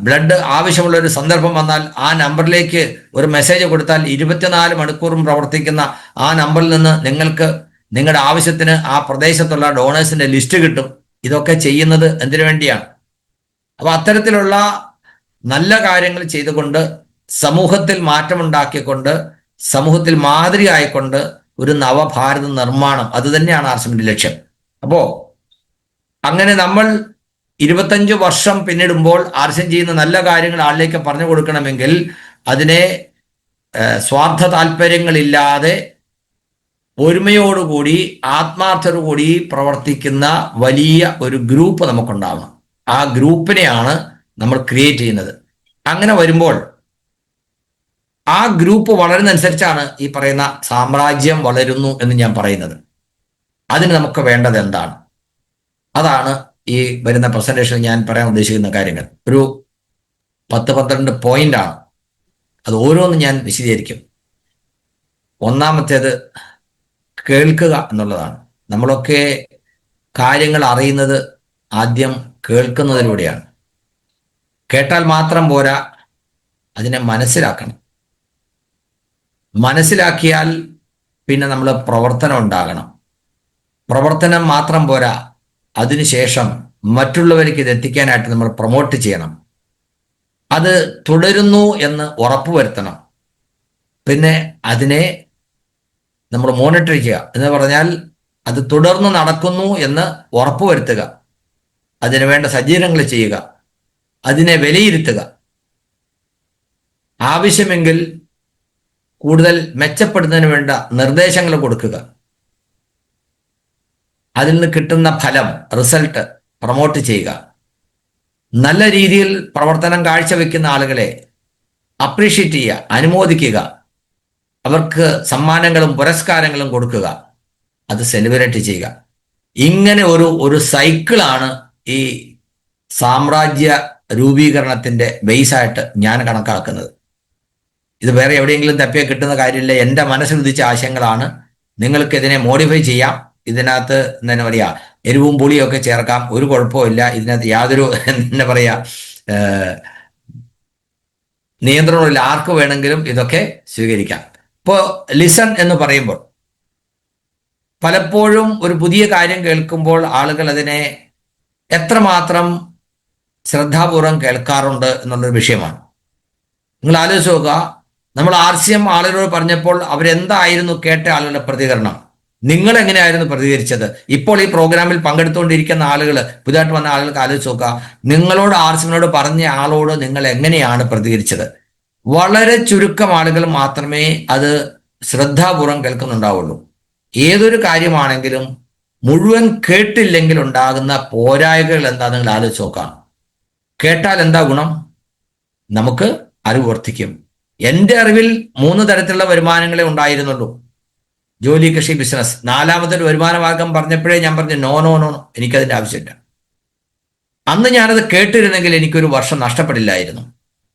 ബ്ലഡ് ആവശ്യമുള്ള ഒരു സന്ദർഭം വന്നാൽ ആ നമ്പറിലേക്ക് ഒരു മെസ്സേജ് കൊടുത്താൽ 24 മണിക്കൂറും പ്രവർത്തിക്കുന്ന ആ നമ്പറിൽ നിന്ന് നിങ്ങൾക്ക് നിങ്ങളുടെ ആവശ്യത്തിന് ആ പ്രദേശത്തുള്ള ഡോണേഴ്സിന്റെ ലിസ്റ്റ് കിട്ടും. ഇതൊക്കെ ചെയ്യുന്നത് എന്തിനു വേണ്ടിയാണ്? അപ്പൊ അത്തരത്തിലുള്ള നല്ല കാര്യങ്ങൾ ചെയ്തുകൊണ്ട്, സമൂഹത്തിൽ മാറ്റമുണ്ടാക്കിക്കൊണ്ട്, സമൂഹത്തിൽ മാതൃകയായിക്കൊണ്ട് ഒരു നവഭാരത നിർമ്മാണം, അത് തന്നെയാണ് ആർസിഎമ്മിന്റെ ലക്ഷ്യം. അപ്പോ അങ്ങനെ നമ്മൾ 25 വർഷം പിന്നിടുമ്പോൾ ആർസിഎം ചെയ്യുന്ന നല്ല കാര്യങ്ങൾ ആളിലേക്ക് പറഞ്ഞു കൊടുക്കണമെങ്കിൽ അതിനെ സ്വാർത്ഥ താല്പര്യങ്ങളില്ലാതെ ഒരുമയോടുകൂടി ആത്മാർത്ഥതയോടുകൂടി പ്രവർത്തിക്കുന്ന വലിയ ഒരു ഗ്രൂപ്പ് നമുക്കുണ്ടാവണം. ആ ഗ്രൂപ്പിനെയാണ് നമ്മൾ ക്രിയേറ്റ് ചെയ്യുന്നത്. അങ്ങനെ വരുമ്പോൾ ആ ഗ്രൂപ്പ് വളരുന്നതനുസരിച്ചാണ് ഈ പറയുന്ന സാമ്രാജ്യം വളരുന്നു എന്ന് ഞാൻ പറയുന്നത്. അതിന് നമുക്ക് വേണ്ടത് എന്താണ്? അതാണ് ഈ വരുന്ന പ്രസന്റേഷനിൽ ഞാൻ പറയാൻ ഉദ്ദേശിക്കുന്ന കാര്യങ്ങൾ. ഒരു 10-12 പോയിന്റാണ്. അത് ഓരോന്നും ഞാൻ വിശദീകരിക്കും. ഒന്നാമത്തേത് കേൾക്കുക എന്നുള്ളതാണ്. നമ്മളൊക്കെ കാര്യങ്ങൾ അറിയുന്നത് ആദ്യം കേൾക്കുന്നതിലൂടെയാണ്. കേട്ടാൽ മാത്രം പോരാ, അതിനെ മനസ്സിലാക്കണം. മനസ്സിലാക്കിയാൽ പിന്നെ നമ്മൾ പ്രവർത്തനം ഉണ്ടാകണം. പ്രവർത്തനം മാത്രം പോരാ, അതിനുശേഷം മറ്റുള്ളവർക്ക് ഇത് എത്തിക്കാനായിട്ട് നമ്മൾ പ്രൊമോട്ട് ചെയ്യണം. അത് തുടരുന്നു എന്ന് ഉറപ്പുവരുത്തണം. പിന്നെ അതിനെ നമ്മൾ മോണിറ്റർ ചെയ്യുക എന്ന് പറഞ്ഞാൽ അത് തുടർന്ന് നടക്കുന്നു എന്ന് ഉറപ്പുവരുത്തുക, അതിനു വേണ്ട സജ്ജീകരണങ്ങൾ ചെയ്യുക, അതിനെ വിലയിരുത്തുക, ആവശ്യമെങ്കിൽ കൂടുതൽ മെച്ചപ്പെടുന്നതിന് വേണ്ട നിർദ്ദേശങ്ങൾ കൊടുക്കുക, അതിൽ നിന്ന് കിട്ടുന്ന ഫലം, റിസൾട്ട് പ്രൊമോട്ട് ചെയ്യുക, നല്ല രീതിയിൽ പ്രവർത്തനം കാഴ്ചവെക്കുന്ന ആളുകളെ അപ്രീഷിയേറ്റ് ചെയ്യുക, അനുമോദിക്കുക, അവർക്ക് സമ്മാനങ്ങളും പുരസ്കാരങ്ങളും കൊടുക്കുക, അത് സെലിബ്രേറ്റ് ചെയ്യുക. ഇങ്ങനെ ഒരു സൈക്കിളാണ് ഈ സാമ്രാജ്യ രൂപീകരണത്തിന്റെ ബേസായിട്ട് ഞാൻ കണക്കാക്കുന്നത്. ഇത് വേറെ എവിടെയെങ്കിലും തപ്പിയാൽ കിട്ടുന്ന കാര്യമില്ല. എൻ്റെ മനസ്സിൽ ഉദിച്ച ആശയങ്ങളാണ്. നിങ്ങൾക്ക് ഇതിനെ മോഡിഫൈ ചെയ്യാം. ഇതിനകത്ത് എന്താ പറയുക, എരിവും പുളിയും ഒക്കെ ചേർക്കാം, ഒരു കുഴപ്പമില്ല. ഇതിനകത്ത് യാതൊരു എന്താ പറയുക നിയന്ത്രണമില്ല. ആർക്ക് വേണമെങ്കിലും ഇതൊക്കെ സ്വീകരിക്കാം. ഇപ്പോൾ ലിസൺ എന്ന് പറയുമ്പോൾ പലപ്പോഴും ഒരു പുതിയ കാര്യം കേൾക്കുമ്പോൾ ആളുകൾ അതിനെ എത്രമാത്രം ശ്രദ്ധാപൂർവം കേൾക്കാറുണ്ട് എന്നുള്ളൊരു വിഷയമാണ്. നിങ്ങൾ ആലോചിച്ച് നോക്കുക, നമ്മൾ ആർസിഎം ആളുകളോട് പറഞ്ഞപ്പോൾ അവരെന്തായിരുന്നു കേട്ട ആളുകളുടെ പ്രതികരണം? നിങ്ങൾ എങ്ങനെയായിരുന്നു പ്രതികരിച്ചത്? ഇപ്പോൾ ഈ പ്രോഗ്രാമിൽ പങ്കെടുത്തുകൊണ്ടിരിക്കുന്ന ആളുകൾ, പുതുതായിട്ട് വന്ന ആളുകൾക്ക് ആലോചിച്ച് നോക്കുക, നിങ്ങളോട് ആർസിമിനോട് പറഞ്ഞ ആളോട് നിങ്ങൾ എങ്ങനെയാണ് പ്രതികരിച്ചത്? വളരെ ചുരുക്കം ആളുകൾ മാത്രമേ അത് ശ്രദ്ധാപൂർവം കേൾക്കുന്നുണ്ടാവുള്ളൂ. ഏതൊരു കാര്യമാണെങ്കിലും മുഴുവൻ കേട്ടില്ലെങ്കിൽ ഉണ്ടാകുന്ന പോരായ്മകൾ എന്താ നിങ്ങൾ ആലോചിച്ച് നോക്കാം. കേട്ടാൽ എന്താ ഗുണം? നമുക്ക് അറിവ് വർദ്ധിക്കും. എൻ്റെ അറിവിൽ 3 തരത്തിലുള്ള വരുമാനങ്ങളെ ഉണ്ടായിരുന്നുള്ളൂ: ജോലി, കൃഷി, ബിസിനസ്. 4മതൊരു വരുമാന മാർഗം പറഞ്ഞപ്പോഴേ ഞാൻ പറഞ്ഞു നോ നോ നോ, എനിക്കതിൻ്റെ ആവശ്യമില്ല. അന്ന് ഞാനത് കേട്ടിരുന്നെങ്കിൽ എനിക്കൊരു വർഷം നഷ്ടപ്പെടില്ലായിരുന്നു.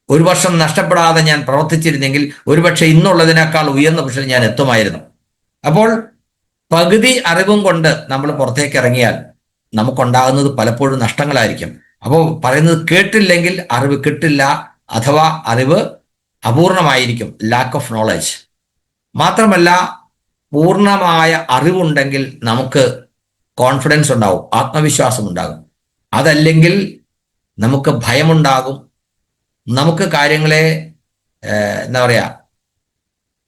ഒരു വർഷം നഷ്ടപ്പെടാതെ ഞാൻ പ്രവർത്തിച്ചിരുന്നെങ്കിൽ ഒരുപക്ഷെ ഇന്നുള്ളതിനേക്കാൾ ഉയർന്ന പക്ഷേ ഞാൻ എത്തുമായിരുന്നു. അപ്പോൾ പകുതി അറിവും കൊണ്ട് നമ്മൾ പുറത്തേക്ക് ഇറങ്ങിയാൽ നമുക്കുണ്ടാകുന്നത് പലപ്പോഴും നഷ്ടങ്ങളായിരിക്കും. അപ്പോൾ പറയുന്നത് കേട്ടില്ലെങ്കിൽ അറിവ് കിട്ടില്ല, അഥവാ അറിവ് അപൂർണമായിരിക്കും, ലാക്ക് ഓഫ് നോളജ്. മാത്രമല്ല, പൂർണ്ണമായ അറിവുണ്ടെങ്കിൽ നമുക്ക് കോൺഫിഡൻസ് ഉണ്ടാവും, ആത്മവിശ്വാസം ഉണ്ടാകും. അതല്ലെങ്കിൽ നമുക്ക് ഭയമുണ്ടാകും, നമുക്ക് കാര്യങ്ങളെ എന്താ പറയുക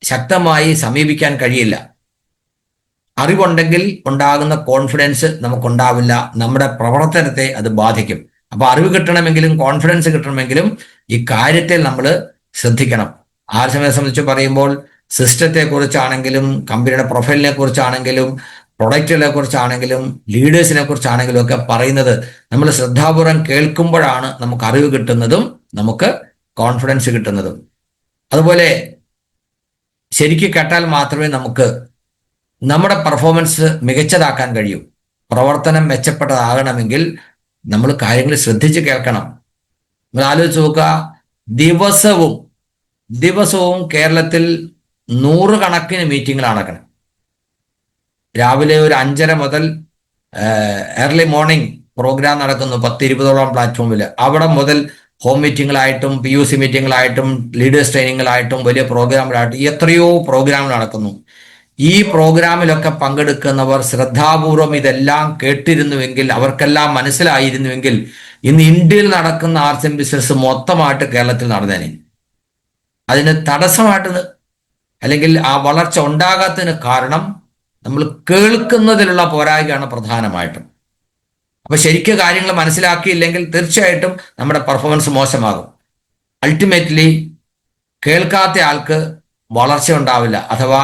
ശക്തമായി സമീപിക്കാൻ കഴിയില്ല. അറിവുണ്ടെങ്കിൽ ഉണ്ടാകുന്ന കോൺഫിഡൻസ് നമുക്കുണ്ടാവില്ല, നമ്മുടെ പ്രവർത്തനത്തെ അത് ബാധിക്കും. അപ്പൊ അറിവ് കിട്ടണമെങ്കിലും കോൺഫിഡൻസ് കിട്ടണമെങ്കിലും ഈ കാര്യത്തിൽ നമ്മൾ ശ്രദ്ധിക്കണം. ആർസിമിനെ സംബന്ധിച്ച് പറയുമ്പോൾ സിസ്റ്റത്തെ കുറിച്ചാണെങ്കിലും കമ്പനിയുടെ പ്രൊഫൈലിനെ കുറിച്ചാണെങ്കിലും പ്രൊഡക്റ്റുകളെ കുറിച്ചാണെങ്കിലും ലീഡേഴ്സിനെ കുറിച്ചാണെങ്കിലും ഒക്കെ പറയുന്നത് നമ്മൾ ശ്രദ്ധാപൂർവം കേൾക്കുമ്പോഴാണ് നമുക്ക് അറിവ് കിട്ടുന്നതും നമുക്ക് കോൺഫിഡൻസ് കിട്ടുന്നതും. അതുപോലെ ശരിക്കും കേട്ടാൽ മാത്രമേ നമുക്ക് നമ്മുടെ പെർഫോമൻസ് മികച്ചതാക്കാൻ കഴിയൂ. പ്രവർത്തനം മെച്ചപ്പെട്ടതാകണമെങ്കിൽ നമ്മൾ കാര്യങ്ങൾ ശ്രദ്ധിച്ച് കേൾക്കണം. നിങ്ങൾ ആലോചിച്ച് നോക്കുക, ദിവസവും കേരളത്തിൽ 100 കണക്കിന് മീറ്റിങ്ങുകൾ നടക്കണം. രാവിലെ ഒരു 5:30 മുതൽ ഏർലി മോർണിംഗ് പ്രോഗ്രാം നടക്കുന്നു 10-20ഓളം പ്ലാറ്റ്ഫോമിൽ. അവിടെ മുതൽ ഹോം മീറ്റിങ്ങുകളായിട്ടും PUC മീറ്റിങ്ങുകളായിട്ടും ലീഡേഴ്സ് ട്രെയിനിങ്ങുകളായിട്ടും വലിയ പ്രോഗ്രാമുകളായിട്ടും എത്രയോ പ്രോഗ്രാം നടക്കുന്നു. ഈ പ്രോഗ്രാമിലൊക്കെ പങ്കെടുക്കുന്നവർ ശ്രദ്ധാപൂർവം ഇതെല്ലാം കേട്ടിരുന്നുവെങ്കിൽ, അവർക്കെല്ലാം മനസ്സിലായിരുന്നുവെങ്കിൽ, ഇന്ന് ഇന്ത്യയിൽ നടക്കുന്ന ആർട്സ് ആൻഡ് ബിസിനസ് മൊത്തമായിട്ട് കേരളത്തിൽ നടന്നേനെ. അതിന് തടസ്സമായിട്ട് അല്ലെങ്കിൽ ആ വളർച്ച ഉണ്ടാകാത്തതിന് കാരണം നമ്മൾ കേൾക്കുന്നതിലുള്ള പോരായ്മയാണ് പ്രധാനമായിട്ടും. അപ്പൊ ശരിക്കും കാര്യങ്ങൾ മനസ്സിലാക്കിയില്ലെങ്കിൽ തീർച്ചയായിട്ടും നമ്മുടെ പെർഫോമൻസ് മോശമാകും. അൾട്ടിമേറ്റ്ലി കേൾക്കാത്ത ആൾക്ക് വളർച്ച ഉണ്ടാവില്ല, അഥവാ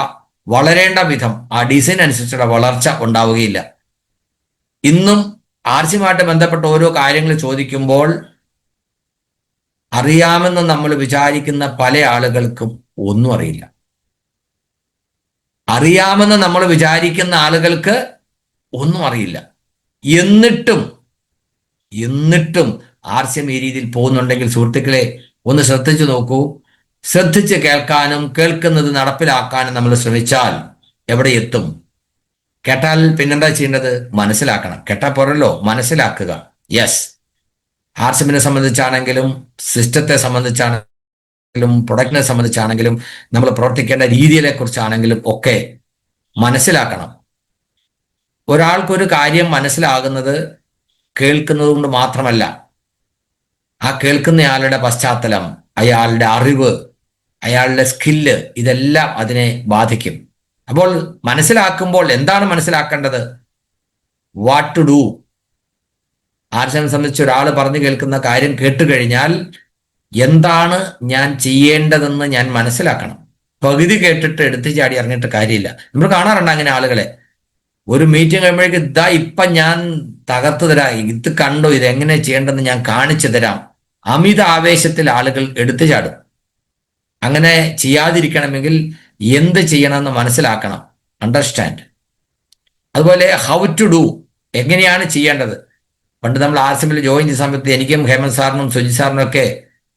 വളരേണ്ട വിധം ആ ഡിസൈൻ അനുസരിച്ചുള്ള വളർച്ച ഉണ്ടാവുകയില്ല. ഇന്നും ആർസിയുമായിട്ട് ബന്ധപ്പെട്ട ഓരോ കാര്യങ്ങൾ ചോദിക്കുമ്പോൾ അറിയാമെന്ന് നമ്മൾ വിചാരിക്കുന്ന പല ആളുകൾക്കും ഒന്നും അറിയില്ല. അറിയാമെന്ന് നമ്മൾ വിചാരിക്കുന്ന ആളുകൾക്ക് ഒന്നും അറിയില്ല. എന്നിട്ടും ആർസിയം ഈ രീതിയിൽ പോകുന്നുണ്ടെങ്കിൽ സുഹൃത്തുക്കളെ ഒന്ന് ശ്രദ്ധിച്ചു നോക്കൂ. ശ്രദ്ധിച്ച് കേൾക്കാനും കേൾക്കുന്നത് നടപ്പിലാക്കാനും നമ്മൾ ശ്രമിച്ചാൽ എവിടെ എത്തും? കേട്ടാൽ പിന്നെന്താ ചെയ്യേണ്ടത്? മനസ്സിലാക്കണം. കേട്ടാൽ പോരല്ലോ, മനസ്സിലാക്കുക. യെസ്, ആർസിമിനെ സംബന്ധിച്ചാണെങ്കിലും സിസ്റ്റത്തെ സംബന്ധിച്ചാണെങ്കിലും പ്രൊഡക്റ്റിനെ സംബന്ധിച്ചാണെങ്കിലും നമ്മൾ പ്രവർത്തിക്കേണ്ട രീതിയെ കുറിച്ചാണെങ്കിലും ഒക്കെ മനസ്സിലാക്കണം. ഒരാൾക്കൊരു കാര്യം മനസ്സിലാകുന്നത് കേൾക്കുന്നത് കൊണ്ട് മാത്രമല്ല, ആ കേൾക്കുന്നയാളുടെ പശ്ചാത്തലം, അയാളുടെ അറിവ്, അയാളുടെ സ്കില്ല്, ഇതെല്ലാം അതിനെ ബാധിക്കും. അപ്പോൾ മനസ്സിലാക്കുമ്പോൾ എന്താണ് മനസ്സിലാക്കേണ്ടത്? What to do. ആർസിനെ സംബന്ധിച്ച് ഒരാൾ പറഞ്ഞു കേൾക്കുന്ന കാര്യം കേട്ടുകഴിഞ്ഞാൽ എന്താണ് ഞാൻ ചെയ്യേണ്ടതെന്ന് ഞാൻ മനസ്സിലാക്കണം. പകുതി കേട്ടിട്ട് എടുത്തു ചാടി ഇറങ്ങിയിട്ട് കാര്യമില്ല. നമ്മൾ കാണാറുണ്ട് അങ്ങനെ ആളുകളെ. ഒരു മീറ്റിംഗ് കഴിയുമ്പോഴേക്ക് ഇപ്പം ഞാൻ തകർത്ത് തരാം, ഇത് കണ്ടോ, ഇത് എങ്ങനെ ചെയ്യേണ്ടതെന്ന് ഞാൻ കാണിച്ചു തരാം. അമിത ആവേശത്തിൽ ആളുകൾ എടുത്തു ചാടും. അങ്ങനെ ചെയ്യാതിരിക്കണമെങ്കിൽ എന്ത് ചെയ്യണമെന്ന് മനസ്സിലാക്കണം, അണ്ടർസ്റ്റാൻഡ്. അതുപോലെ ഹൗ ടു ഡു, എങ്ങനെയാണ് ചെയ്യേണ്ടത്. പണ്ട് നമ്മൾ ആർസിഎമ്മിൽ ജോയിൻ ചെയ്ത സമയത്ത് എനിക്കും ഹേമന്ത് സാറിനും സുജി സാറിനും ഒക്കെ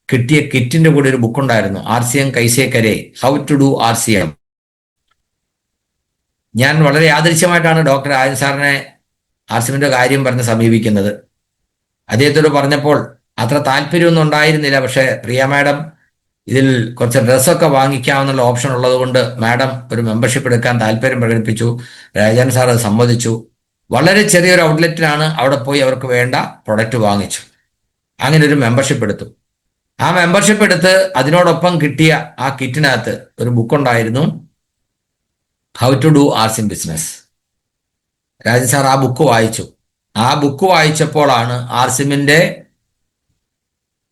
കിട്ടിയ കിറ്റിന്റെ കൂടെ ഒരു ബുക്കുണ്ടായിരുന്നു, ആർസിഎം കൈസേ കരേ, ഹൗ ടു ഡു ആർസിഎം. ഞാൻ വളരെ യാദൃശ്യമായിട്ടാണ് ഡോക്ടർ ആര്യൻ സാറിനെ ആർസിഎമ്മിന്റെ കാര്യം പറഞ്ഞ് സമീപിക്കുന്നത്. അദ്ദേഹത്തോട് പറഞ്ഞപ്പോൾ അത്ര താല്പര്യമൊന്നും ഉണ്ടായിരുന്നില്ല. പക്ഷേ പ്രിയ മാഡം ഇതിൽ കുറച്ച് ഡ്രസ്സൊക്കെ വാങ്ങിക്കാമെന്നുള്ള ഓപ്ഷൻ ഉള്ളത് കൊണ്ട് മാഡം ഒരു മെമ്പർഷിപ്പ് എടുക്കാൻ താല്പര്യം പ്രകടിപ്പിച്ചു. രാജൻ സാർ അത് സമ്മതിച്ചു. വളരെ ചെറിയൊരു ഔട്ട്ലെറ്റിലാണ് അവിടെ പോയി അവർക്ക് വേണ്ട പ്രൊഡക്റ്റ് വാങ്ങിച്ചു. അങ്ങനെ ഒരു മെമ്പർഷിപ്പ് എടുത്തു. ആ മെമ്പർഷിപ്പ് എടുത്ത് അതിനോടൊപ്പം കിട്ടിയ ആ കിറ്റിനകത്ത് ഒരു ബുക്കുണ്ടായിരുന്നു, how to do arts in business. Rajan sir ആ ബുക്ക് വായിച്ചു. ആ ബുക്ക് വായിച്ചപ്പോഴാണ് ആർസിമിന്റെ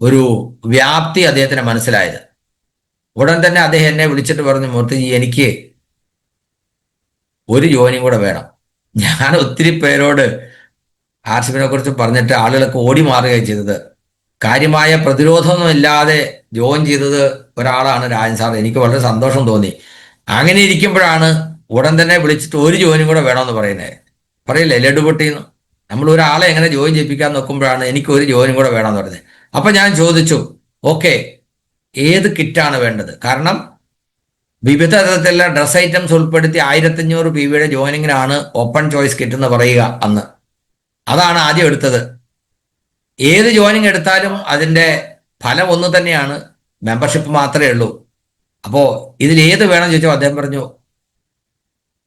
ഒരു വ്യാപ്തി അദ്ദേഹത്തിന് മനസ്സിലായത്. ഉടൻ തന്നെ അദ്ദേഹം എന്നെ വിളിച്ചിട്ട് പറഞ്ഞു, മൂർത്തിജി എനിക്ക് ഒരു ജോലിയും കൂടെ വേണം. ഞാൻ ഒത്തിരി പേരോട് ആർസിമിനെ കുറിച്ച് പറഞ്ഞിട്ട് ആളുകളൊക്കെ ഓടി മാറുകയാണ് ചെയ്തത്. കാര്യമായ പ്രതിരോധമൊന്നും ഇല്ലാതെ ജോയിൻ ചെയ്തത് ഒരാളാണ് രാജൻ സാർ. എനിക്ക് വളരെ സന്തോഷം തോന്നി. അങ്ങനെ ഇരിക്കുമ്പോഴാണ് ഉടൻ തന്നെ വിളിച്ചിട്ട് ഒരു ജോലിയും കൂടെ വേണമെന്ന് പറയുന്നത്. പറയില്ലേ ലഡുപൊട്ടിന്ന്, നമ്മൾ ഒരാളെ എങ്ങനെ ജോയിൻ ചെയ്യിപ്പിക്കാൻ നോക്കുമ്പോഴാണ് എനിക്ക് ഒരു ജോലിയും കൂടെ വേണമെന്ന് പറയുന്നത്. അപ്പൊ ഞാൻ ചോദിച്ചു, ഓക്കെ, ഏത് കിറ്റാണ് വേണ്ടത്? കാരണം വിവിധ തരത്തിലുള്ള ഡ്രസ് ഐറ്റംസ് ഉൾപ്പെടുത്തി 1500 രൂപയുടെ ജോയിനിങ്ങിനാണ് ഓപ്പൺ ചോയ്സ് കിറ്റ് എന്ന് പറയുക അന്ന്. അതാണ് ആദ്യം എടുത്തത്. ഏത് ജോയിനിങ് എടുത്താലും അതിൻ്റെ ഫലം ഒന്ന് തന്നെയാണ്, മെമ്പർഷിപ്പ് മാത്രമേ ഉള്ളൂ. അപ്പോൾ ഇതിൽ ഏത് വേണം ചോദിച്ചാൽ അദ്ദേഹം പറഞ്ഞു,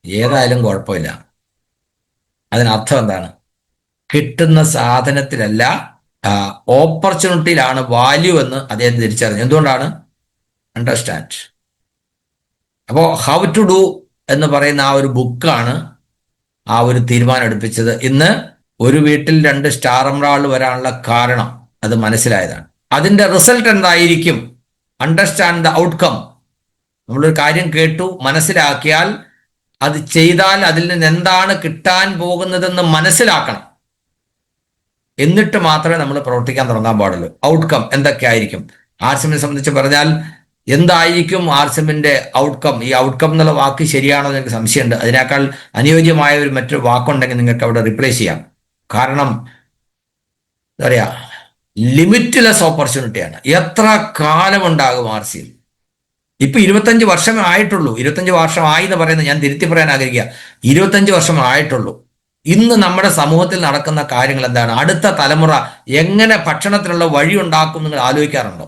ഏതായാലും കുഴപ്പമില്ല. അതിനർത്ഥം എന്താണ്? കിട്ടുന്ന സാധനത്തിലല്ല, ഓപ്പർച്യൂണിറ്റിയിലാണ് വാല്യൂ എന്ന് അദ്ദേഹം തിരിച്ചറിഞ്ഞു. എന്തുകൊണ്ടാണ്? അണ്ടർസ്റ്റാൻഡ്. അപ്പോൾ ഹൗ ടു ഡു എന്ന് പറയുന്ന ആ ഒരു ബുക്കാണ് ആ ഒരു തീരുമാനം എടുപ്പിച്ചത്. ഇന്ന് ഒരു വീട്ടിൽ 2 സ്റ്റാർ എംറാൾഡ് വരാനുള്ള കാരണം അത് മനസ്സിലായതാണ്. അതിന്റെ റിസൾട്ട് എന്തായിരിക്കും? Understand the outcome. നമ്മളൊരു കാര്യം കേട്ടു, മനസ്സിലാക്കിയാൽ അത് ചെയ്താൽ അതിൽ നിന്ന് എന്താണ് കിട്ടാൻ പോകുന്നതെന്ന് മനസ്സിലാക്കണം. എന്നിട്ട് മാത്രമേ നമ്മൾ പ്രവർത്തിക്കാൻ തുടങ്ങാൻ പാടുള്ളൂ. ഔട്ട്കം എന്തൊക്കെയായിരിക്കും? ആർസിമിനെ സംബന്ധിച്ച് പറഞ്ഞാൽ എന്തായിരിക്കും ആർസിമിന്റെ ഔട്ട്കം? ഈ ഔട്ട്കം എന്നുള്ള വാക്ക് ശരിയാണോ എന്ന് എനിക്ക് സംശയമുണ്ട്. അതിനേക്കാൾ അനുയോജ്യമായ ഒരു മറ്റൊരു വാക്കുണ്ടെങ്കിൽ നിങ്ങൾക്ക് അവിടെ റിപ്ലേസ് ചെയ്യാം. കാരണം എന്താ പറയാ, ലിമിറ്റ്ലെസ് ഓപ്പർച്യൂണിറ്റിയാണ്. എത്ര കാലം ഉണ്ടാകും ആർസിയിൽ? ഇപ്പൊ 25 വർഷമേ ആയിട്ടുള്ളൂ. 25 വർഷമായി എന്ന് പറയുന്നത് ഞാൻ തിരുത്തി പറയാൻ ആഗ്രഹിക്കുക. 25 വർഷം ആയിട്ടുള്ളൂ. ഇന്ന് നമ്മുടെ സമൂഹത്തിൽ നടക്കുന്ന കാര്യങ്ങൾ എന്താണ്? അടുത്ത തലമുറ എങ്ങനെ ഭക്ഷണത്തിനുള്ള വഴി ഉണ്ടാക്കും നിങ്ങൾ ആലോചിക്കാറുണ്ടോ?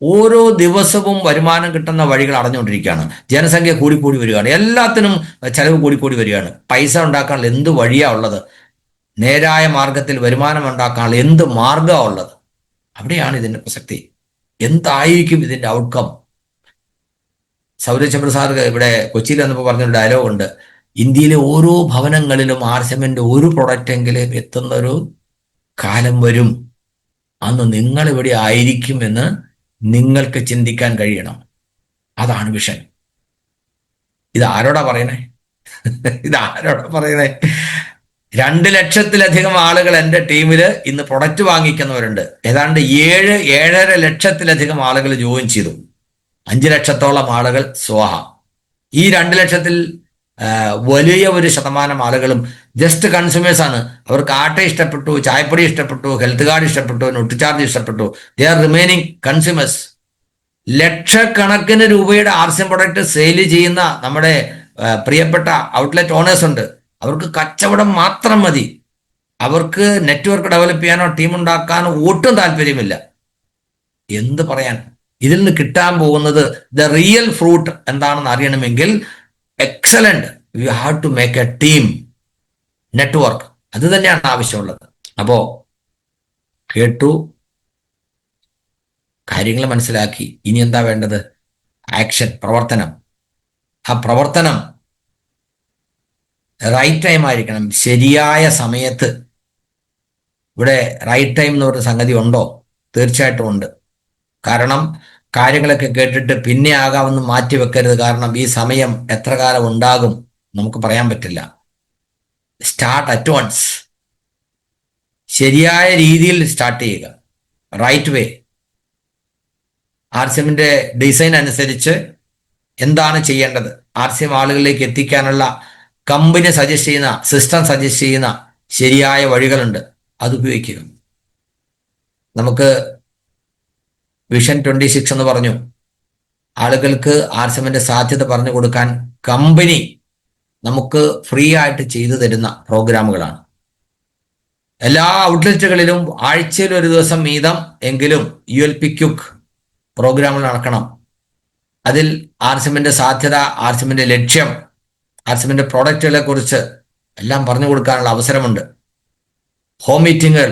ഓരോ ദിവസവും വരുമാനം കിട്ടുന്ന വഴികൾ അടഞ്ഞുകൊണ്ടിരിക്കുകയാണ്. ജനസംഖ്യ കൂടിക്കൂടി വരികയാണ്. എല്ലാത്തിനും ചെലവ് കൂടിക്കൂടി വരികയാണ്. പൈസ ഉണ്ടാക്കാനുള്ള എന്ത് വഴിയാ ഉള്ളത്? നേരായ മാർഗത്തിൽ വരുമാനം ഉണ്ടാക്കാനുള്ള എന്ത് മാർഗമാണ് ഉള്ളത്? അവിടെയാണ് ഇതിന്റെ പ്രസക്തി. എന്തായിരിക്കും ഇതിന്റെ ഔട്ട്കം? സൗരഭ് പ്രസാദ് ഇവിടെ കൊച്ചിയിൽ വന്നപ്പോൾ പറഞ്ഞൊരു ഡയലോഗ് ഉണ്ട്, ഇന്ത്യയിലെ ഓരോ ഭവനങ്ങളിലും ആർസിമിന്റെ ഒരു പ്രൊഡക്റ്റ് എങ്കിലും എത്തുന്നൊരു കാലം വരും. അന്ന് നിങ്ങൾ ഇവിടെ ആയിരിക്കുമെന്ന് നിങ്ങൾക്ക് ചിന്തിക്കാൻ കഴിയണം. അതാണ് വിഷൻ. ഇതാരോടാ പറയണേ? ഇതാരോടാ പറയണേ? 2 ലക്ഷത്തിലധികം ആളുകൾ എൻ്റെ ടീമിൽ ഇന്ന് പ്രൊഡക്റ്റ് വാങ്ങിക്കുന്നവരുണ്ട്. ഏതാണ്ട് 7-7.5 ലക്ഷത്തിലധികം ആളുകൾ ജോയിൻ ചെയ്തു. 5 ലക്ഷത്തോളം ആളുകൾ സ്വാഹ. ഈ 2 ലക്ഷത്തിൽ വലിയ ഒരു ശതമാനം ആളുകളും ജസ്റ്റ് കൺസ്യൂമേഴ്സ് ആണ്. അവർക്ക് ആട്ട ഇഷ്ടപ്പെട്ടു, ചായപ്പൊടി ഇഷ്ടപ്പെട്ടു, ഹെൽത്ത് കാർഡ് ഇഷ്ടപ്പെട്ടു, ന്യൂട്രിചാർജ് ഇഷ്ടപ്പെട്ടു. They are remaining consumers. ലക്ഷക്കണക്കിന് രൂപയുടെ ആർസിഎം പ്രൊഡക്റ്റ് സെയിൽ ചെയ്യുന്ന നമ്മുടെ പ്രിയപ്പെട്ട ഔട്ട്ലെറ്റ് ഓണേഴ്സ് ഉണ്ട്. അവർക്ക് കച്ചവടം മാത്രം മതി. അവർക്ക് നെറ്റ്വർക്ക് ഡെവലപ്പ് ചെയ്യാനോ ടീം ഉണ്ടാക്കാനോ ഒട്ടും താല്പര്യമില്ല. എന്ത് പറയാൻ? ഇതിൽ നിന്ന് കിട്ടാൻ പോകുന്നത് ദ റിയൽ ഫ്രൂട്ട് എന്താണെന്ന് അറിയണമെങ്കിൽ excellent, you have to make a team network. അത് തന്നെയാണ് ആവശ്യമുള്ളത്. അപ്പോ കേട്ടു, കാര്യങ്ങൾ മനസ്സിലാക്കി. ഇനി എന്താ വേണ്ടത്? ആക്ഷൻ, പ്രവർത്തനം. ആ പ്രവർത്തനം റൈറ്റ് ടൈം ആയിരിക്കണം, ശരിയായ സമയത്ത്. ഇവിടെ റൈറ്റ് ടൈം എന്ന് പറഞ്ഞ സംഗതി ഉണ്ടോ? തീർച്ചയായിട്ടും ഉണ്ട്. കാരണം കാര്യങ്ങളൊക്കെ കേട്ടിട്ട് പിന്നെ ആകാമെന്ന് മാറ്റി വെക്കരുത്. കാരണം ഈ സമയം എത്ര കാലം ഉണ്ടാകും നമുക്ക് പറയാൻ പറ്റില്ല. Start at once. ശരിയായ രീതിയിൽ സ്റ്റാർട്ട് ചെയ്യുക, റൈറ്റ് വേ. ആർസിഎമ്മിന്റെ ഡിസൈൻ അനുസരിച്ച് എന്താണ് ചെയ്യേണ്ടത്, ആർസിഎം ആളുകളിലേക്ക് എത്തിക്കാനുള്ള കമ്പനി സജസ്റ്റ് ചെയ്യുന്ന, സിസ്റ്റം സജസ്റ്റ് ചെയ്യുന്ന ശരിയായ വഴികളുണ്ട്. അത് ഉപയോഗിക്കുക. നമുക്ക് വിഷൻ 26 എന്ന് പറഞ്ഞു. ആളുകൾക്ക് ആർസിഎമ്മിന്റെ സാധ്യത പറഞ്ഞു കൊടുക്കാൻ കമ്പനി നമുക്ക് ഫ്രീ ആയിട്ട് ചെയ്തു തരുന്ന പ്രോഗ്രാമുകളാണ്. എല്ലാ ഔട്ട്ലെറ്റുകളിലും ആഴ്ചയിൽ ഒരു ദിവസം വീതം എങ്കിലും ULP ക്യുക്ക് പ്രോഗ്രാമുകൾ നടക്കണം. അതിൽ ആർസിഎമ്മിന്റെ സാധ്യത, ആർസിഎമ്മിന്റെ ലക്ഷ്യം, ആർസിഎമ്മിന്റെ പ്രോഡക്റ്റുകളെ കുറിച്ച് എല്ലാം പറഞ്ഞു കൊടുക്കാനുള്ള അവസരമുണ്ട്. ഹോം മീറ്റിങ്ങുകൾ,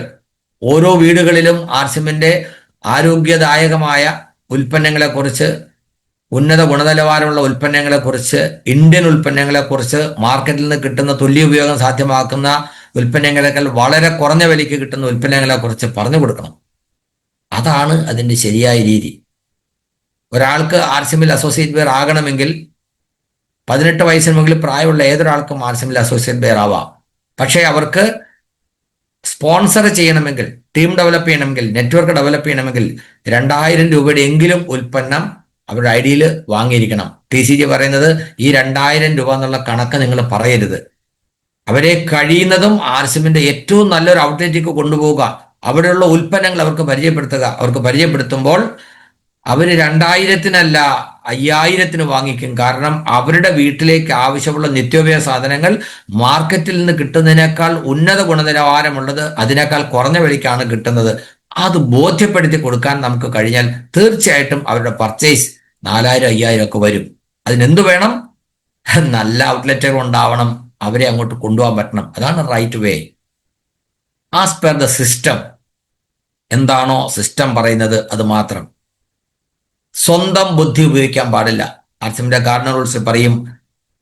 ഓരോ വീടുകളിലും ആർസിഎമ്മിന്റെ ആരോഗ്യദായകമായ ഉൽപ്പന്നങ്ങളെ കുറിച്ച് ഉന്നത ഗുണനിലവാരമുള്ള ഉൽപ്പന്നങ്ങളെക്കുറിച്ച്, ഇന്ത്യൻ ഉൽപ്പന്നങ്ങളെക്കുറിച്ച്, മാർക്കറ്റിൽ നിന്ന് കിട്ടുന്ന തുല്യ ഉപയോഗം സാധ്യമാക്കുന്ന ഉൽപ്പന്നങ്ങളെക്കാൾ വളരെ കുറഞ്ഞ വിലയ്ക്ക് കിട്ടുന്ന ഉൽപ്പന്നങ്ങളെക്കുറിച്ച് പറഞ്ഞു കൊടുക്കണം. അതാണ് അതിൻ്റെ ശരിയായ രീതി. ഒരാൾക്ക് ആർസിഎമ്മിൽ അസോസിയേറ്റ് ബെയർ ആകണമെങ്കിൽ 18 വയസ്സിന് മുകളിൽ പ്രായമുള്ള ഏതൊരാൾക്കും ആർസിഎമ്മിൽ അസോസിയേറ്റ് ബെയർ ആവാം. പക്ഷേ അവർക്ക് സ്പോൺസർ ചെയ്യണമെങ്കിൽ, ടീം ഡെവലപ്പ് ചെയ്യണമെങ്കിൽ, നെറ്റ്വർക്ക് ഡെവലപ്പ് ചെയ്യണമെങ്കിൽ 2000 രൂപയുടെ എങ്കിലും ഉൽപ്പന്നം അവരുടെ ഐഡിയിൽ വാങ്ങിയിരിക്കണം. TCG പറയുന്നത് ഈ 2000 രൂപ എന്നുള്ള കണക്ക് നിങ്ങൾ പറയരുത്. അവരെ കഴിയുന്നതും ആർസിഎമ്മിന്റെ ഏറ്റവും നല്ലൊരു ഔട്ട്ലെറ്റിലേക്ക് കൊണ്ടുപോവുക, അവിടെയുള്ള ഉൽപ്പന്നങ്ങൾ അവർക്ക് പരിചയപ്പെടുത്തുക. അവർക്ക് പരിചയപ്പെടുത്തുമ്പോൾ അവർ 2000-നല്ല 5000-ന് വാങ്ങിക്കും. കാരണം അവരുടെ വീട്ടിലേക്ക് ആവശ്യമുള്ള നിത്യോപയോഗ സാധനങ്ങൾ മാർക്കറ്റിൽ നിന്ന് കിട്ടുന്നതിനേക്കാൾ ഉന്നത ഗുണനിലവാരമുള്ളത് അതിനേക്കാൾ കുറഞ്ഞ വിലയ്ക്കാണ് കിട്ടുന്നത്. അത് ബോധ്യപ്പെടുത്തി കൊടുക്കാൻ നമുക്ക് കഴിഞ്ഞാൽ തീർച്ചയായിട്ടും അവരുടെ പർച്ചേസ് 4000-5000 ഒക്കെ വരും. അതിനെന്ത് വേണം? നല്ല ഔട്ട്ലെറ്റുകൾ ഉണ്ടാവണം, അവരെ അങ്ങോട്ട് കൊണ്ടുപോകാൻ പറ്റണം. അതാണ് right way. As per the system. എന്താണോ സിസ്റ്റം പറയുന്നത് അത് മാത്രം. സ്വന്തം ബുദ്ധി ഉപയോഗിക്കാൻ പാടില്ല. ആർസിഎമ്മിന്റെ കാർഡിനൽ റൂൾസ് പറയും,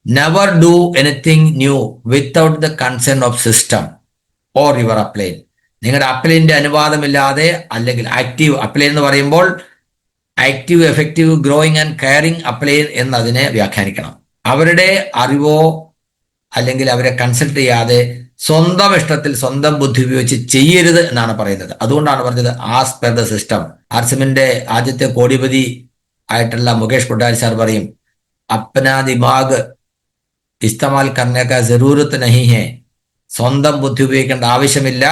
never do anything new without the consent of system or your upline. നിങ്ങളുടെ അപ്ലൈൻ്റെ അനുവാദമില്ലാതെ, അല്ലെങ്കിൽ ആക്റ്റീവ് അപ്ലൈൻ എന്ന് പറയുമ്പോൾ active, effective, growing and caring upline എന്നതിനെ വ്യാഖ്യാനിക്കണം. അവരുടെ അറിവോ അല്ലെങ്കിൽ അവരെ കൺസൾട്ട് ചെയ്യാതെ സ്വന്തം ഇഷ്ടത്തിൽ സ്വന്തം ബുദ്ധി ഉപയോഗിച്ച് ചെയ്യരുത് എന്നാണ് പറയുന്നത്. അതുകൊണ്ടാണ് പറഞ്ഞത് ആസ് പെർ ദ സിസ്റ്റം. ആർസിഎമ്മിന്റെ ആദ്യത്തെ കോടിപതി ആയിട്ടുള്ള മുകേഷ് കൊട്ടാരി സാർ പറയും, അപ്നാ ദിമാഗ് ഇസ്തമാൽ കർനെ കാ ജറൂരത്ത് നഹി ഹെ. സ്വന്തം ബുദ്ധി ഉപയോഗിക്കേണ്ട ആവശ്യമില്ല.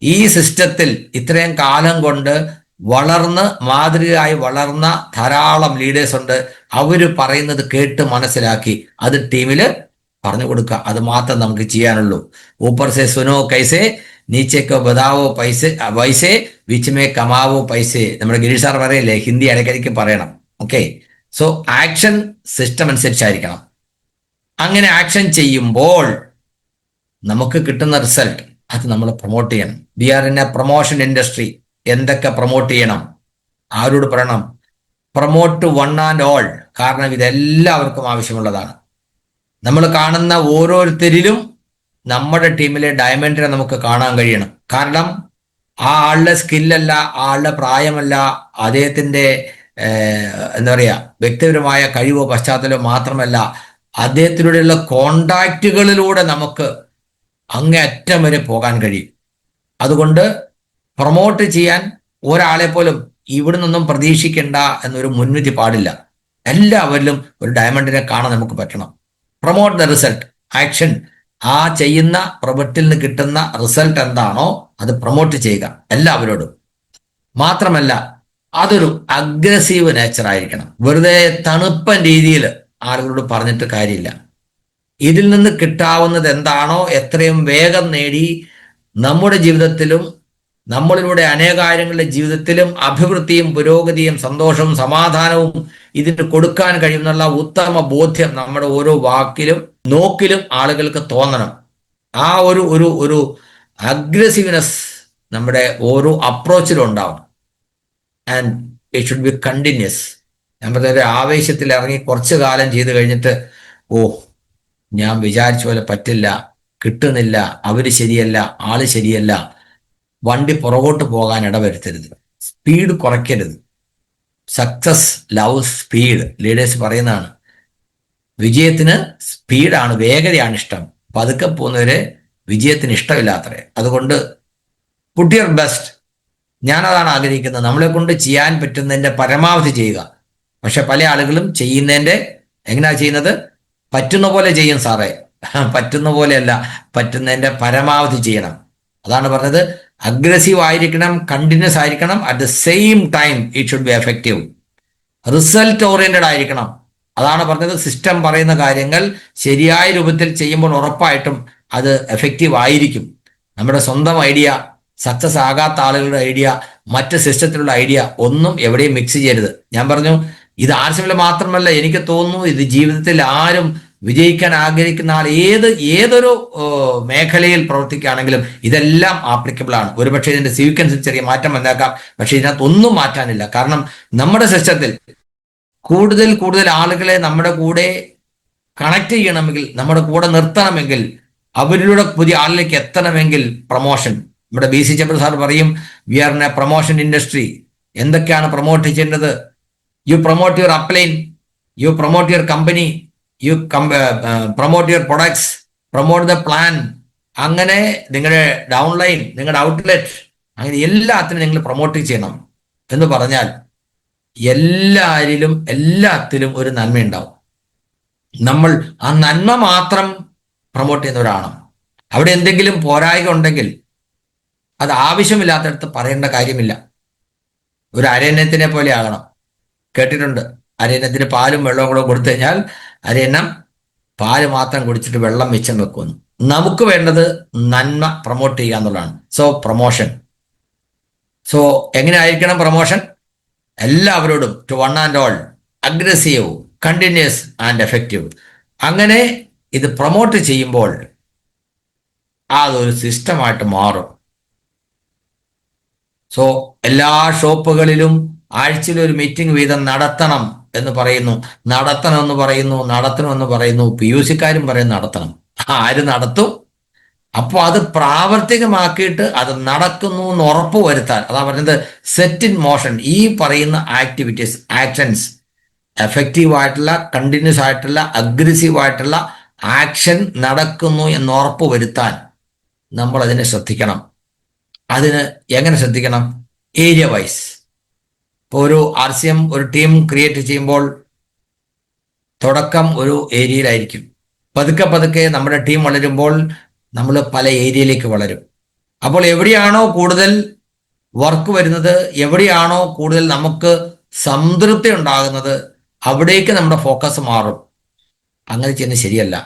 ഈ സിസ്റ്റത്തിൽ ഇത്രയും കാലം കൊണ്ട് വളർന്ന് മാതൃകയായി വളർന്ന ധാരാളം ലീഡേഴ്സ് ഉണ്ട്. അവര് പറയുന്നത് കേട്ട് മനസ്സിലാക്കി അത് ടീമില് പറഞ്ഞു കൊടുക്കുക. അത് മാത്രം നമുക്ക് ചെയ്യാനുള്ളൂ. ഊപ്പർ സെ സുനോ കൈസെ നീച്ചേക്കോ ബതാവോ പൈസെ വൈസെ വിച്ച് കമാവോ പൈസെ. നമ്മുടെ ഗിരീഷ് സാർ പറയല്ലേ, ഹിന്ദി ഇടയ്ക്കിടയ്ക്ക് പറയണം. ഓക്കെ. സോ ആക്ഷൻ സിസ്റ്റം അനുസരിച്ചായിരിക്കണം. അങ്ങനെ ആക്ഷൻ ചെയ്യുമ്പോൾ നമുക്ക് കിട്ടുന്ന റിസൾട്ട് അത് നമ്മൾ പ്രൊമോട്ട് ചെയ്യണം. We are in a promotion industry. എന്തൊക്കെ പ്രൊമോട്ട് ചെയ്യണം? ആരോട് പറയണം? Promote one and all. കാരണം ഇതെല്ലാവർക്കും ആവശ്യമുള്ളതാണ്. നമ്മൾ കാണുന്ന ഓരോരുത്തരിലും നമ്മുടെ ടീമിലെ ഡയമണ്ടിനെ നമുക്ക് കാണാൻ കഴിയണം. കാരണം ആ ആളുടെ സ്കില്ലല്ല, ആ ആളുടെ പ്രായമല്ല, അദ്ദേഹത്തിൻ്റെ എന്താ പറയുക വ്യക്തിപരമായ കഴിവോ പശ്ചാത്തലമോ മാത്രമല്ല, അദ്ദേഹത്തിലൂടെയുള്ള കോണ്ടാക്റ്റുകളിലൂടെ നമുക്ക് അങ്ങേയറ്റം വരെ പോകാൻ കഴിയും. അതുകൊണ്ട് പ്രൊമോട്ട് ചെയ്യാൻ ഒരാളെ പോലും ഇവിടെ നിന്നും പ്രതീക്ഷിക്കേണ്ട എന്നൊരു മുൻവിധി പാടില്ല. എല്ലാവരിലും ഒരു ഡയമണ്ടിനെ കാണാൻ നമുക്ക് പറ്റണം. Promote the result, action. ആ ചെയ്യുന്ന പ്രൊജക്റ്റിൽ നിന്ന് കിട്ടുന്ന റിസൾട്ട് എന്താണോ അത് പ്രൊമോട്ട് ചെയ്യുക എല്ലാവരോടും. മാത്രമല്ല അതൊരു അഗ്രസീവ് നേച്ചർ ആയിരിക്കണം. വെറുതെ തണുപ്പൻ രീതിയിൽ ആളുകളോട് പറഞ്ഞിട്ട് കാര്യമില്ല. ഇതിൽ നിന്ന് കിട്ടാവുന്നത് എന്താണോ എത്രയും വേഗം നേടി നമ്മുടെ ജീവിതത്തിലും നമ്മളിലൂടെ അനേകാര്യങ്ങളുടെ ജീവിതത്തിലും അഭിവൃദ്ധിയും പുരോഗതിയും സന്തോഷവും സമാധാനവും ഇതിന് കൊടുക്കാൻ കഴിയുന്നുള്ള ഉത്തമ ബോധ്യം നമ്മുടെ ഓരോ വാക്കിലും നോക്കിലും ആളുകൾക്ക് തോന്നണം. ആ ഒരു അഗ്രസീവ്നെസ് നമ്മുടെ ഓരോ അപ്രോച്ചിലും ഉണ്ടാവും. And it should be continuous. ഞാൻ പറഞ്ഞ ആവേശത്തിൽ ഇറങ്ങി കുറച്ചു കാലം ചെയ്ത് കഴിഞ്ഞിട്ട് ഞാൻ വിചാരിച്ച പോലെ പറ്റില്ല, കിട്ടുന്നില്ല, അവര് ശരിയല്ല, ആള് ശരിയല്ല, വണ്ടി പുറകോട്ട് പോകാൻ ഇടവരുത്തരുത്. സ്പീഡ് കുറയ്ക്കരുത്. Success love speed. ലീഡേഴ്സ് പറയുന്നതാണ്. വിജയത്തിന് സ്പീഡാണ്, വേഗതയാണ് ഇഷ്ടം. പതുക്കെ പോകുന്നവരെ വിജയത്തിന് ഇഷ്ടമില്ലാത്തവരെ. അതുകൊണ്ട് പുട്ട് യുവർ ബെസ്റ്റ്. ഞാനതാണ് ആഗ്രഹിക്കുന്നത്. നമ്മളെ കൊണ്ട് ചെയ്യാൻ പറ്റുന്നതിൻ്റെ പരമാവധി ചെയ്യുക. പക്ഷെ പല ആളുകളും ചെയ്യുന്നതിൻ്റെ എങ്ങനെയാ ചെയ്യുന്നത്? പറ്റുന്ന പോലെ ചെയ്യും സാറേ. പറ്റുന്ന പോലെയല്ല, പറ്റുന്നതിൻ്റെ പരമാവധി ചെയ്യണം. അതാണ് പറഞ്ഞത്. അഗ്രസീവ് ആയിരിക്കണം, കണ്ടിന്യൂസ് ആയിരിക്കണം. At the same time it should be effective. Result oriented ആയിരിക്കണം. അതാണ് പറഞ്ഞത്. സിസ്റ്റം പറയുന്ന കാര്യങ്ങൾ ശരിയായ രൂപത്തിൽ ചെയ്യുമ്പോൾ ഉറപ്പായിട്ടും അത് എഫക്റ്റീവ് ആയിരിക്കും. നമ്മുടെ സ്വന്തം ഐഡിയ, സക്സസ് ആകാത്ത ആളുകളുടെ ഐഡിയ, മറ്റ് സിസ്റ്റത്തിലുള്ള ഐഡിയ ഒന്നും എവിടെയും മിക്സ് ചെയ്യരുത്. ഞാൻ പറഞ്ഞു, ഇത് ആർസിഎമ്മിൽ മാത്രമല്ല, എനിക്ക് തോന്നുന്നു ഇത് ജീവിതത്തിൽ ആരും വിജയിക്കാൻ ആഗ്രഹിക്കുന്ന ആൾ ഏതൊരു മേഖലയിൽ പ്രവർത്തിക്കുകയാണെങ്കിലും ഇതെല്ലാം ആപ്ലിക്കബിൾ ആണ്. ഒരുപക്ഷെ ഇതിന്റെ സീക്വൻസിൽ ചെറിയ മാറ്റം വന്നേക്കാം, പക്ഷെ ഇതിനകത്ത് ഒന്നും മാറ്റാനില്ല. കാരണം നമ്മുടെ സിസ്റ്റത്തിൽ കൂടുതൽ കൂടുതൽ ആളുകളെ നമ്മുടെ കൂടെ കണക്ട് ചെയ്യണമെങ്കിൽ, നമ്മുടെ കൂടെ നിർത്തണമെങ്കിൽ, അവരിലൂടെ പുതിയ ആളിലേക്ക് എത്തണമെങ്കിൽ പ്രൊമോഷൻ. നമ്മുടെ BC ചന്ദ്ര സാർ പറയും, we are in a promotion industry. എന്തൊക്കെയാണ് പ്രൊമോട്ട് ചെയ്യേണ്ടത്? You promote your upline, you promote your company, you promote your products, promote the plan. അങ്ങനെ നിങ്ങളുടെ ഡൗൺലൈൻ, നിങ്ങളുടെ ഔട്ട്ലെറ്റ്, അങ്ങനെ എല്ലാത്തിനും നിങ്ങൾ പ്രൊമോട്ട് ചെയ്യണം എന്ന് പറഞ്ഞാൽ എല്ലാത്തിലും ഒരു നന്മയുണ്ടാവും. നമ്മൾ ആ നന്മ മാത്രം പ്രൊമോട്ട് ചെയ്യുന്നവരാണ്. അവിടെ എന്തെങ്കിലും പോരായ്ക ഉണ്ടെങ്കിൽ അത് ആവശ്യമില്ലാത്തടത്ത് പറയേണ്ട കാര്യമില്ല. ഒരു അരയന്നത്തിനെ പോലെ ആകണം. കേട്ടിട്ടുണ്ട്, അരയന്നത്തിന് പാലും വെള്ളവും കൂടെ കൊടുത്തു കഴിഞ്ഞാൽ അരയന്നം പാല് മാത്രം കുടിച്ചിട്ട് വെള്ളം മിച്ചം വെക്കുമെന്ന്. നമുക്ക് വേണ്ടത് നന്മ പ്രൊമോട്ട് ചെയ്യുക എന്നുള്ളതാണ്. So promotion. സോ എങ്ങനെ ആയിരിക്കണം പ്രൊമോഷൻ? എല്ലാവരോടും to one and all, aggressive, continuous and effective. അങ്ങനെ ഇത് പ്രൊമോട്ട് ചെയ്യുമ്പോൾ അതൊരു സിസ്റ്റമായിട്ട് മാറും. സോ എല്ലാ ഷോപ്പുകളിലും ആഴ്ചയിൽ ഒരു മീറ്റിംഗ് വീതം നടത്തണം എന്ന് പറയുന്നു. നടത്തണമെന്ന് പറയുന്നു. PUC-ക്കാരും പറയും നടത്തണം. ആര് നടത്തും? അപ്പോൾ അത് പ്രാവർത്തികമാക്കിയിട്ട് അത് നടക്കുന്നു എന്ന് ഉറപ്പ് വരുത്താൻ, അതാ പറയുന്നത് സെറ്റ് ഇൻ മോഷൻ. ഈ പറയുന്ന ആക്ടിവിറ്റീസ്, ആക്ഷൻസ് എഫക്റ്റീവ് ആയിട്ടുള്ള, കണ്ടിന്യൂസ് ആയിട്ടുള്ള, അഗ്രസീവ് ആയിട്ടുള്ള ആക്ഷൻ നടക്കുന്നു എന്ന് ഉറപ്പ് വരുത്താൻ നമ്മൾ അതിനെ ശ്രദ്ധിക്കണം. അതിന് എങ്ങനെ ശ്രദ്ധിക്കണം? Area wise. ഇപ്പോൾ ഒരു RCM ഒരു ടീം ക്രിയേറ്റ് ചെയ്യുമ്പോൾ തുടക്കം ഒരു ഏരിയയിലായിരിക്കും. പതുക്കെ നമ്മുടെ ടീം വളരുമ്പോൾ നമ്മൾ പല ഏരിയയിലേക്ക് വളരും. അപ്പോൾ എവിടെയാണോ കൂടുതൽ വർക്ക് വരുന്നത്, എവിടെയാണോ കൂടുതൽ നമുക്ക് സംതൃപ്തി ഉണ്ടാകുന്നത്, അവിടേക്ക് നമ്മുടെ ഫോക്കസ് മാറും. അങ്ങനെ ചെയ്യുന്നത് ശരിയല്ല.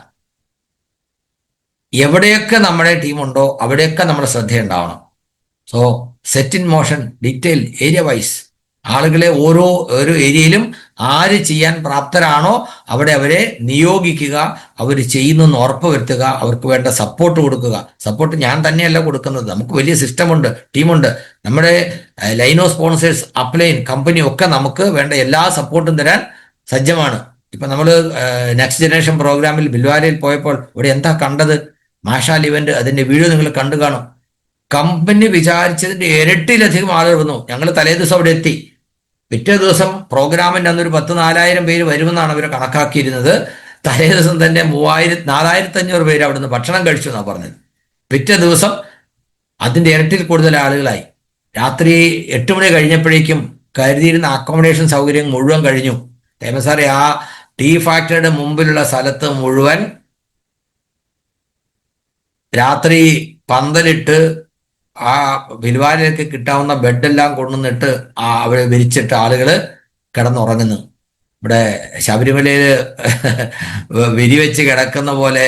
എവിടെയൊക്കെ നമ്മുടെ ടീമുണ്ടോ അവിടെയൊക്കെ നമ്മുടെ ശ്രദ്ധയുണ്ടാവണം. So set in motion, detail, area wise. ആളുകളെ ഓരോ ഏരിയയിലും ആര് ചെയ്യാൻ പ്രാപ്തരാണോ അവിടെ അവരെ നിയോഗിക്കുക, അവർ ചെയ്യുന്നെന്ന് ഉറപ്പ് വരുത്തുക, അവർക്ക് വേണ്ട സപ്പോർട്ട് കൊടുക്കുക. സപ്പോർട്ട് ഞാൻ തന്നെയല്ല കൊടുക്കുന്നത്, നമുക്ക് വലിയ സിസ്റ്റമുണ്ട്, ടീമുണ്ട്. നമ്മുടെ ലൈനോ സ്പോൺസേഴ്സ്, അപ്ലൈൻ, കമ്പനി ഒക്കെ നമുക്ക് വേണ്ട എല്ലാ സപ്പോർട്ടും തരാൻ സജ്ജമാണ്. ഇപ്പം നമ്മൾ നെക്സ്റ്റ് ജനറേഷൻ പ്രോഗ്രാമിൽ ബിൽവാരയിൽ പോയപ്പോൾ ഇവിടെ എന്താ കണ്ടത്? മാഷാൽ ഇവന്റ്, അതിന്റെ വീഡിയോ നിങ്ങൾ കണ്ടു കാണും. കമ്പനി വിചാരിച്ചതിന്റെ ഇരട്ടിയിലധികം ആളുകൾ വന്നു. ഞങ്ങൾ തലേ ദിവസം അവിടെ എത്തി. പിറ്റേ ദിവസം പ്രോഗ്രാമിൻ്റെ അന്നൊരു 4,000 പേര് വരുമെന്നാണ് അവർ കണക്കാക്കിയിരുന്നത്. തലേ ദിവസം തന്നെ 4,500 പേര് അവിടെ നിന്ന് ഭക്ഷണം കഴിച്ചു എന്നാണ് പറഞ്ഞത്. പിറ്റേ ദിവസം അതിൻ്റെ ഇരട്ടിയിൽ കൂടുതൽ ആളുകളായി. രാത്രി 8 മണി കഴിഞ്ഞപ്പോഴേക്കും കരുതിയിരുന്ന അക്കോമഡേഷൻ സൗകര്യം മുഴുവൻ കഴിഞ്ഞു. സാറേ, ആ ടീ ഫാക്ടറിയുടെ മുമ്പിലുള്ള സ്ഥലത്ത് മുഴുവൻ രാത്രി പന്തലിട്ട് ആ ബിൽവാരയിലേക്ക് കിട്ടാവുന്ന ബെഡെല്ലാം കൊണ്ടുവന്നിട്ട് അവിടെ വിരിച്ചിട്ട് ആളുകൾ കിടന്നുറങ്ങുന്നു. ഇവിടെ ശബരിമലയിൽ വിരിവെച്ച് കിടക്കുന്ന പോലെ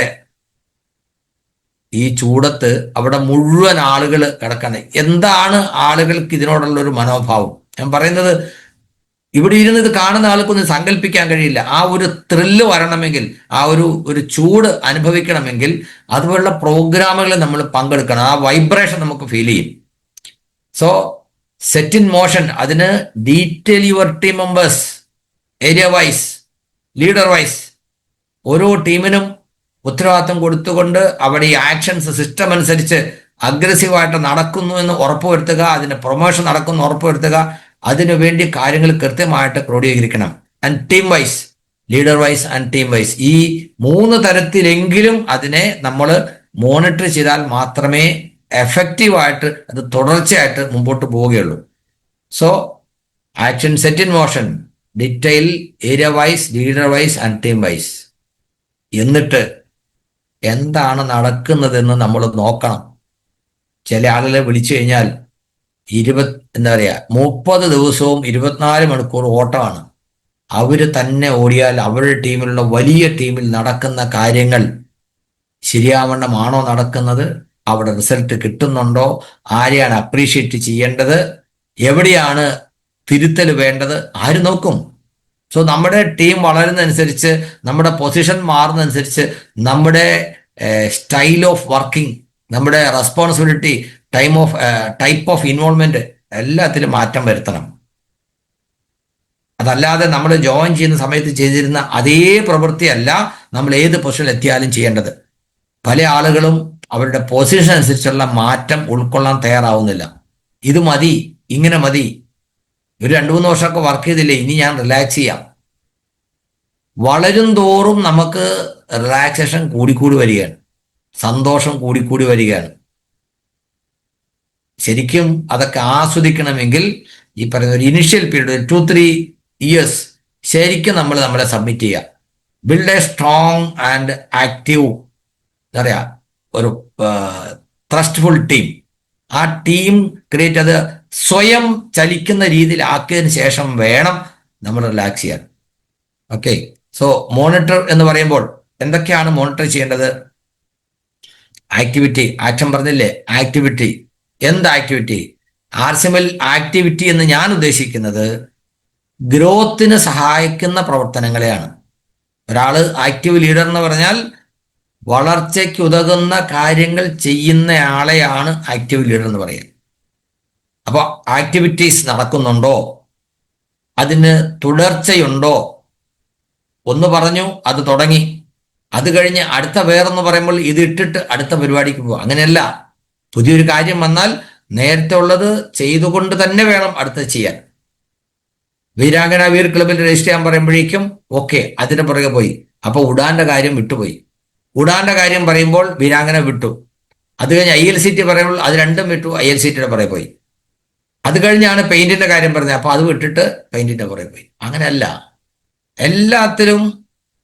ഈ ചൂടത്ത് അവിടെ മുഴുവൻ ആളുകൾ കിടക്കുന്നത്. എന്താണ് ആളുകൾക്ക് ഇതിനോടുള്ള ഒരു മനോഭാവം? ഞാൻ പറയുന്നത്, ഇവിടെ ഇരുന്ന് ഇത് കാണുന്ന ആൾക്കൊന്നും സങ്കല്പിക്കാൻ കഴിയില്ല. ആ ഒരു ത്രില്ല് വരണമെങ്കിൽ, ആ ഒരു ചൂട് അനുഭവിക്കണമെങ്കിൽ അതുപോലുള്ള പ്രോഗ്രാമുകളിൽ നമ്മൾ പങ്കെടുക്കണം. ആ വൈബ്രേഷൻ നമുക്ക് ഫീൽ ചെയ്യും. So set in motion. അതിന് detail your team members, area wise, leader wise. ഓരോ ടീമിനും ഉത്തരവാദിത്വം കൊടുത്തുകൊണ്ട് അവിടെ ഈ ആക്ഷൻസ് സിസ്റ്റം അനുസരിച്ച് അഗ്രസീവായിട്ട് നടക്കുന്നു എന്ന് ഉറപ്പുവരുത്തുക, അതിന് പ്രൊമോഷൻ നടക്കുന്നു ഉറപ്പുവരുത്തുക. അതിനുവേണ്ടി കാര്യങ്ങൾ കൃത്യമായിട്ട് ക്രോഡീകരിക്കണം. And team wise, leader wise and team wise. ഈ 3 തരത്തിലെങ്കിലും അതിനെ നമ്മൾ മോണിറ്റർ ചെയ്താൽ മാത്രമേ എഫക്റ്റീവായിട്ട് അത് തുടർച്ചയായിട്ട് മുമ്പോട്ട് പോവുകയുള്ളൂ. So action, set in motion, detail, area wise, leader wise and team wise. എന്നിട്ട് എന്താണ് നടക്കുന്നതെന്ന് നമ്മൾ നോക്കണം. ചില ആളുകളെ വിളിച്ചു കഴിഞ്ഞാൽ 30 ദിവസവും 24 മണിക്കൂർ ഓട്ടമാണ്. അവർ തന്നെ ഓടിയാൽ അവരുടെ ടീമിലുള്ള വലിയ ടീമിൽ നടക്കുന്ന കാര്യങ്ങൾ ശരിയാവണ്ണമാണോ നടക്കുന്നത്? അവിടെ റിസൾട്ട് കിട്ടുന്നുണ്ടോ? ആരെയാണ് അപ്രീഷിയേറ്റ് ചെയ്യേണ്ടത്? എവിടെയാണ് തിരുത്തൽ വേണ്ടത്? ആര് നോക്കും? സോ നമ്മുടെ ടീം വളരുന്നതനുസരിച്ച്, നമ്മുടെ പൊസിഷൻ മാറുന്നതനുസരിച്ച്, നമ്മുടെ സ്റ്റൈൽ ഓഫ് വർക്കിംഗ്, നമ്മുടെ റെസ്പോൺസിബിലിറ്റി, ടൈപ്പ് ഓഫ് ഇൻവോൾവ്മെന്റ് എല്ലാത്തിലും മാറ്റം വരുത്തണം. അതല്ലാതെ നമ്മൾ ജോയിൻ ചെയ്യുന്ന സമയത്ത് ചെയ്തിരുന്ന അതേ പ്രവൃത്തിയല്ല നമ്മൾ ഏത് പൊസിഷനിൽ എത്തിയാലും ചെയ്യേണ്ടത്. പല ആളുകളും അവരുടെ പൊസിഷൻ അനുസരിച്ചുള്ള മാറ്റം ഉൾക്കൊള്ളാൻ തയ്യാറാവുന്നില്ല. ഇത് മതി, ഇങ്ങനെ മതി, ഒരു 2-3 വർഷമൊക്കെ വർക്ക് ചെയ്തില്ലേ, ഇനി ഞാൻ റിലാക്സ് ചെയ്യാം. വളരും തോറും നമുക്ക് റിലാക്സേഷൻ കൂടിക്കൂടി വരികയാണ്, സന്തോഷം കൂടിക്കൂടി വരികയാണ്. ശരിക്കും അതൊക്കെ ആസ്വദിക്കണമെങ്കിൽ ഈ പറയുന്ന ഒരു ഇനിഷ്യൽ പീരീഡ് 2-3 years ശരിക്കും നമ്മളെ സബ്മിറ്റ് ചെയ്യുക. Build A strong and active എന്താ പറയാ ഒരു ട്രസ്റ്റ്ഫുൾ ടീം. ആ ടീം ക്രിയേറ്റ് അത് സ്വയം ചലിക്കുന്ന രീതിയിൽ ആക്കിയതിന് ശേഷം വേണം നമ്മൾ റിലാക്സ് ചെയ്യാൻ. ഓക്കെ, സോ മോണിറ്റർ എന്ന് പറയുമ്പോൾ എന്തൊക്കെയാണ് മോണിറ്റർ ചെയ്യേണ്ടത്? ആക്ടിവിറ്റി, ആക്ഷൻ പറഞ്ഞില്ലേ, ആക്ടിവിറ്റി. എന്ത് ആക്ടിവിറ്റി? RCMൽ ആക്ടിവിറ്റി എന്ന് ഞാൻ ഉദ്ദേശിക്കുന്നത് ഗ്രോത്തിന് സഹായിക്കുന്ന പ്രവർത്തനങ്ങളെയാണ്. ഒരാള് ആക്റ്റീവ് ലീഡർ എന്ന് പറഞ്ഞാൽ വളർച്ചയ്ക്ക് ഉതകുന്ന കാര്യങ്ങൾ ചെയ്യുന്നയാളെയാണ് ആക്റ്റീവ് ലീഡർ എന്ന് പറയുക. അപ്പോൾ ആക്ടിവിറ്റീസ് നടക്കുന്നുണ്ടോ, അതിന് തുടർച്ചയുണ്ടോ? ഒന്ന് പറഞ്ഞു, അത് തുടങ്ങി, അത് കഴിഞ്ഞ് അടുത്ത വേറെന്ന് പറയുമ്പോൾ ഇത് ഇട്ടിട്ട് അടുത്ത പരിപാടിക്ക് പോവുക. അങ്ങനെയല്ല. പുതിയൊരു കാര്യം വന്നാൽ നേരത്തെ ഉള്ളത് ചെയ്തുകൊണ്ട് തന്നെ വേണം അടുത്തത് ചെയ്യാൻ. വീരാംഗന വീർ ക്ലബിൽ രജിസ്റ്റർ ചെയ്യാൻ പറയുമ്പോഴേക്കും ഓക്കെ, അതിന് പുറകെ പോയി. അപ്പൊ ഉഡാന്റെ കാര്യം വിട്ടുപോയി. ഉഡാന്റെ കാര്യം പറയുമ്പോൾ വീരാംഗന വിട്ടു. അത് കഴിഞ്ഞ് ILCT പറയുമ്പോൾ അത് രണ്ടും വിട്ടു, ILCTയുടെ പുറകെ പോയി. അത് കഴിഞ്ഞാണ് പെയിന്റിന്റെ കാര്യം പറഞ്ഞത്, അപ്പൊ അത് വിട്ടിട്ട് പെയിന്റിന്റെ പുറകെ പോയി. അങ്ങനെയല്ല, എല്ലാത്തിലും